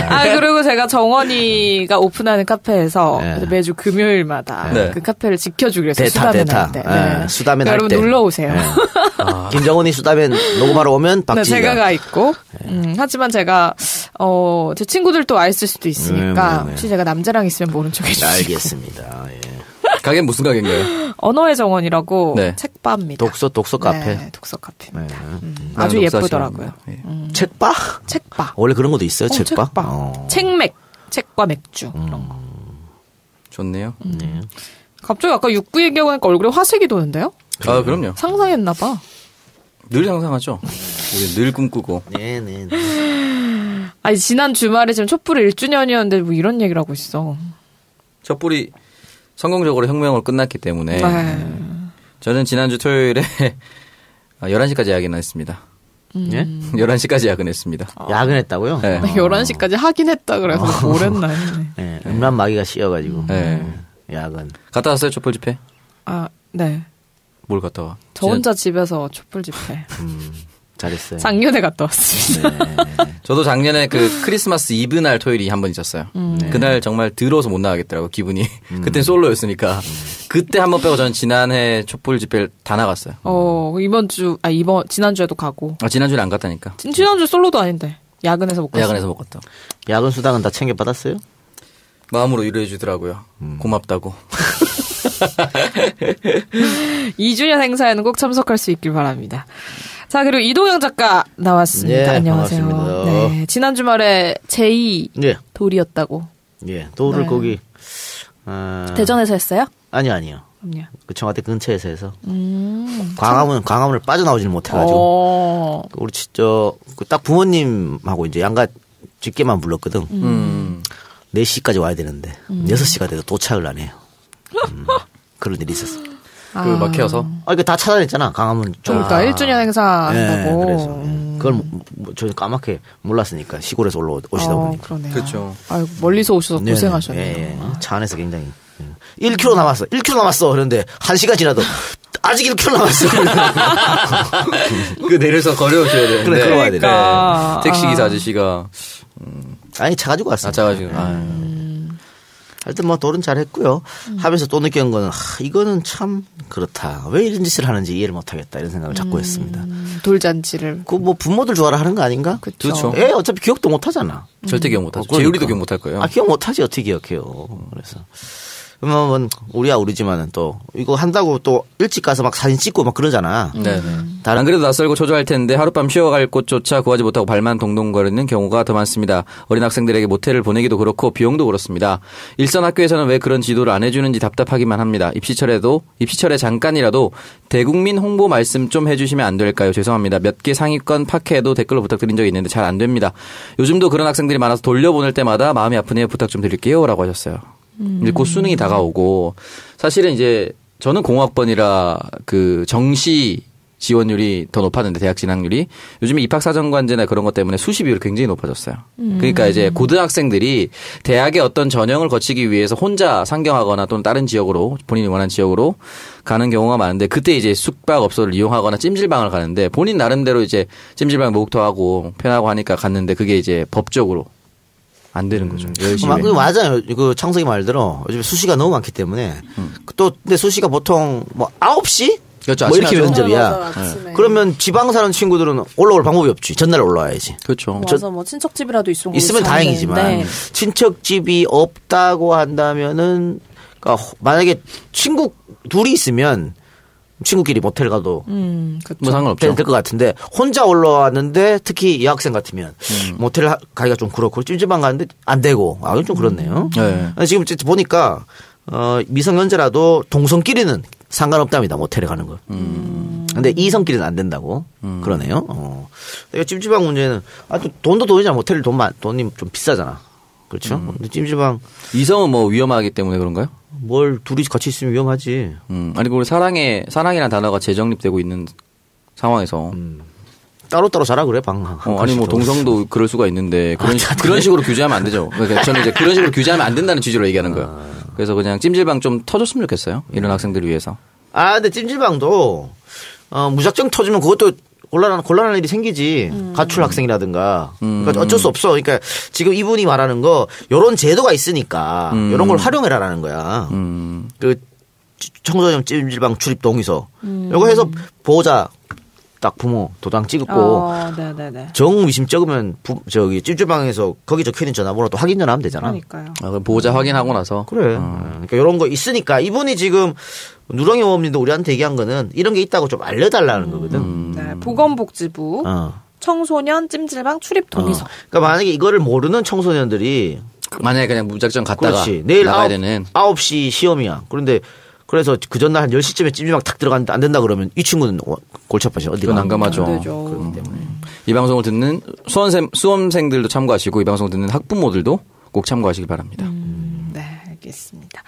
아, 그리고 제가 정원이가 오픈하는 카페에서 네. 매주 금요일마다 네. 그 카페를 지켜주기로 했어요. 대타. 수다맨 할 때. 네. 수다맨 할 여러분 때. 놀러 오세요. 네. 김정원이 수다맨 녹음하러 오면 네, 박지희가. 제가 가 있고. 하지만 제가 제 친구들도 와 있을 수도 있으니까 네. 혹시 제가 남자랑 있으면 모른 척 해주세요. 알겠습니다. 예. 가게는 무슨 가게인가요? 언어의 정원이라고 네. 책바입니다. 독서 카페. 네, 독서 카페입니다. 네. 아주 독서 예쁘더라고요. 하시는 거. 네. 책바? 책바. 원래 그런 것도 있어요, 책바? 책맥. 책과 맥주. 이런 거. 좋네요. 갑자기 아까 육구 얘기하니까 얼굴에 화색이 도는데요? 아, 그럼요. 상상했나봐. 늘 상상하죠. 우리 늘 꿈꾸고. 네네. 아니, 지난 주말에 지금 촛불 1주년이었는데 뭐 이런 얘기를 하고 있어. 촛불이 성공적으로 혁명으로 끝났기 때문에 네. 저는 지난주 토요일에 11시까지 야근했습니다. 예? 11시까지 야근했습니다. 야근했다고요? 네. 11시까지 하긴 했다 그래서 뭘 했나 했네. 네. 음란 마귀가 씌어가지고. 네. 야근. 갔다 왔어요, 촛불 집회? 아, 네. 뭘 갔다 와? 저 혼자 집에서 촛불 집회. 잘했어요. 작년에 갔다 왔습니다. 저도 작년에 그 크리스마스 이브 날 토요일이 한 번 있었어요. 그날 정말 더러워서 못 나가겠더라고, 기분이. 그땐 솔로였으니까. 그때 한 번 빼고 저는 지난해 촛불 집회를 다 나갔어요. 지난주에도 가고. 아, 지난주에 안 갔다니까. 지난주 솔로도 아닌데. 야근해서 못 갔어. 야근해서 못 갔다. 야근 수당은 다 챙겨받았어요? 마음으로 위로해 주더라고요. 고맙다고. 2주년 행사에는 꼭 참석할 수 있길 바랍니다. 자, 그리고 이동영 작가 나왔습니다. 네, 안녕하세요. 반갑습니다. 네, 지난 주말에 제2 네. 돌이었다고. 예, 돌을 네. 거기 대전에서 했어요? 아니요. 그럼요. 그 청와대 근처에서 해서 광화문을 빠져나오지는 못해가지고 어. 우리 딱 부모님하고 이제 양가 집게만 불렀거든. 4시까지 와야 되는데 6시가 돼도 도착을 안 해요. 그런 일이 있었어. 그 막혀서. 이거 다 찾아냈잖아. 강화문. 그러니까 1주년 행사 한다고. 네, 그래서 그걸 저희 까맣게 몰랐으니까 시골에서 올라오시다 보니까. 그러네요. 그렇죠. 아이고, 멀리서 오셔서 고생하셨네요. 예. 차 안에서 굉장히. 1km 남았어. 1km 남았어. 그런데 1시간 지나도 아직 1km 남았어. 그 내려서 걸어오셔야 되는데. 그래, 걸어와야 돼. 그러니까. 택시 기사 아저씨가. 아니, 차 가지고 왔어. 짜가지고. 하여튼 뭐 돌은 잘했고요. 하면서 또 느낀 거는 이거는 참 그렇다. 왜 이런 짓을 하는지 이해를 못하겠다 이런 생각을 자꾸 했습니다. 돌잔치를. 그 뭐 부모들 좋아라 하는 거 아닌가? 그렇죠. 애 어차피 기억도 못하잖아. 절대 기억 못하죠. 그러니까. 재우리도 기억 못할 거예요. 기억 못하지 어떻게 기억해요. 그래서 뭐 우리야 우리지만은 또 이거 한다고 또 일찍 가서 막 사진 찍고 막 그러잖아. 네네. 안 그래도 낯설고 초조할 텐데 하룻밤 쉬어갈 곳조차 구하지 못하고 발만 동동거리는 경우가 더 많습니다. 어린 학생들에게 모텔을 보내기도 그렇고 비용도 그렇습니다. 일선 학교에서는 왜 그런 지도를 안 해주는지 답답하기만 합니다. 입시철에 잠깐이라도 대국민 홍보 말씀 좀 해주시면 안 될까요? 죄송합니다. 몇 개 상위권 팟캐에도 댓글로 부탁드린 적이 있는데 잘 안 됩니다. 요즘도 그런 학생들이 많아서 돌려보낼 때마다 마음이 아프네요. 부탁 좀 드릴게요. 라고 하셨어요. 이제 곧 수능이 다가오고 사실은 이제 저는 공학번이라 그 정시 지원율이 더 높았는데 대학 진학률이 요즘에 입학사정관제나 그런 것 때문에 수시 비율이 굉장히 높아졌어요. 그러니까 이제 고등학생들이 대학의 어떤 전형을 거치기 위해서 혼자 상경하거나 또는 다른 지역으로 본인이 원하는 지역으로 가는 경우가 많은데 그때 이제 숙박업소를 이용하거나 찜질방을 가는데 본인 나름대로 이제 찜질방 목욕도하고 편하고 하니까 갔는데 그게 이제 법적으로 안 되는 거죠. 맞아요. 그 창석이 말대로 요즘 수시가 너무 많기 때문에 또 근데 수시가 보통 뭐 9시? 그렇죠. 뭐 이렇게 면접이야. 맞아, 그러면 지방 사는 친구들은 올라올 방법이 없지. 전날 올라와야지. 그렇죠. 와서 뭐 친척집이라도 있으면 다행이지만 친척집이 없다고 한다면은 그러니까 만약에 친구 둘이 있으면 친구끼리 모텔 가도 뭐 상관없죠. 될 것 같은데 혼자 올라왔는데 특히 여학생 같으면 모텔 가기가 좀 그렇고 찜질방 가는데 안 되고 이건 좀 그렇네요. 네. 지금 보니까 미성년자라도 동성끼리는 상관없답니다. 모텔에 가는 거. 근데 이성끼리는 안 된다고 그러네요. 찜질방 문제는 또 돈도 돈이잖아. 모텔 돈이 좀 비싸잖아. 그렇죠. 근데 찜질방 이성은 뭐 위험하기 때문에 그런가요? 뭘 둘이 같이 있으면 위험하지. 아니 우리 사랑이라는 단어가 재정립되고 있는 상황에서 따로따로 자라 그래 방. 아니 뭐 동성도 그럴 수가 있는데 그런 식으로 규제하면 안 되죠. 그러니까 저는 이제 그런 식으로 규제하면 안 된다는 취지로 얘기하는 거예요. 그래서 그냥 찜질방 좀 터줬으면 좋겠어요. 이런 학생들을 위해서. 근데 찜질방도 무작정 터지면 그것도 곤란한 일이 생기지. 가출 학생이라든가. 그러니까 어쩔 수 없어. 그러니까 지금 이분이 말하는 거 요런 제도가 있으니까 요런 걸 활용해라라는 거야. 그 청소년 찜질방 출입 동의서. 요거 해서 보호자 딱 부모 도장 찍고 정의심 적으면 찜질방에서 거기 적혀있는 전화번호 또 확인 전화하면 되잖아. 그러니까요. 그럼 보호자 확인하고 나서. 그래. 그러니까 이런 거 있으니까 이분이 지금 누렁이 모험님도 우리한테 얘기한 거는 이런 게 있다고 좀 알려달라는 거거든. 네, 보건복지부 청소년 찜질방 출입 동의서. 그러니까 만약에 이거를 모르는 청소년들이 만약에 그냥 무작정 갔다가 그렇지. 내일 나가야 되는 9시 시험이야. 그래서 그 전날 한 10시쯤에 찜질방 탁 들어갔는데 안 된다 그러면 이 친구는 골치 아파져. 어디가 난감하죠. 그렇기 때문에. 이 방송을 듣는 수험생들도 참고하시고 이 방송을 듣는 학부모들도 꼭 참고하시기 바랍니다. 네, 알겠습니다.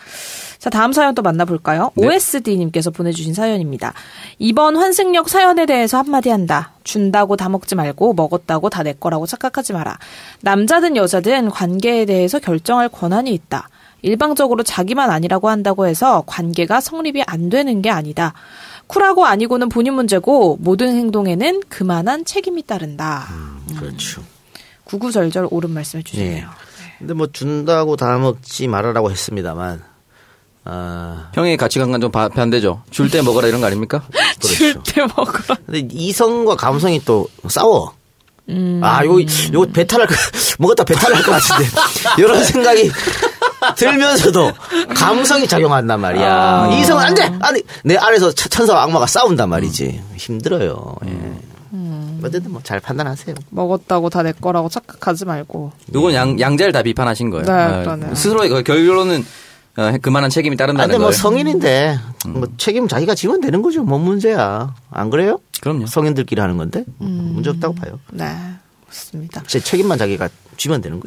자, 다음 사연 또 만나볼까요? 네. OSD님께서 보내주신 사연입니다. 이번 환승역 사연에 대해서 한마디 한다. 준다고 다 먹지 말고 먹었다고 다 내 거라고 착각하지 마라. 남자든 여자든 관계에 대해서 결정할 권한이 있다. 일방적으로 자기만 아니라고 한다고 해서 관계가 성립이 안 되는 게 아니다. 쿨하고 아니고는 본인 문제고 모든 행동에는 그만한 책임이 따른다. 그렇죠. 구구절절 옳은 말씀해 주시네요. 네. 근데 뭐 준다고 다 먹지 말아라고 했습니다만 형의 가치관과는 좀 반대죠. 줄 때 먹어라 이런 거 아닙니까? 줄 때 먹어라. 근데 이성과 감성이 또 싸워. 요거 배탈할 먹었다 배탈할 것 같은데 이런 생각이 들면서도 감성이 작용한단 말이야. 이성은 안 돼. 아니 내 안에서 천사와 악마가 싸운단 말이지. 힘들어요. 예. 어쨌든 뭐 잘 판단하세요. 먹었다고 다 내 거라고 착각하지 말고. 이건 양자를 다 비판하신 거예요. 네, 그러네요. 스스로 결론은 그만한 책임이 따른다는 근데 거예요. 뭐 성인인데 뭐 책임 자기가 지면 되는 거죠. 뭔 문제야. 안 그래요? 그럼요. 성인들끼리 하는 건데 문제 없다고 봐요. 네, 그렇습니다. 제 책임만 자기가 쥐면 되는 거죠.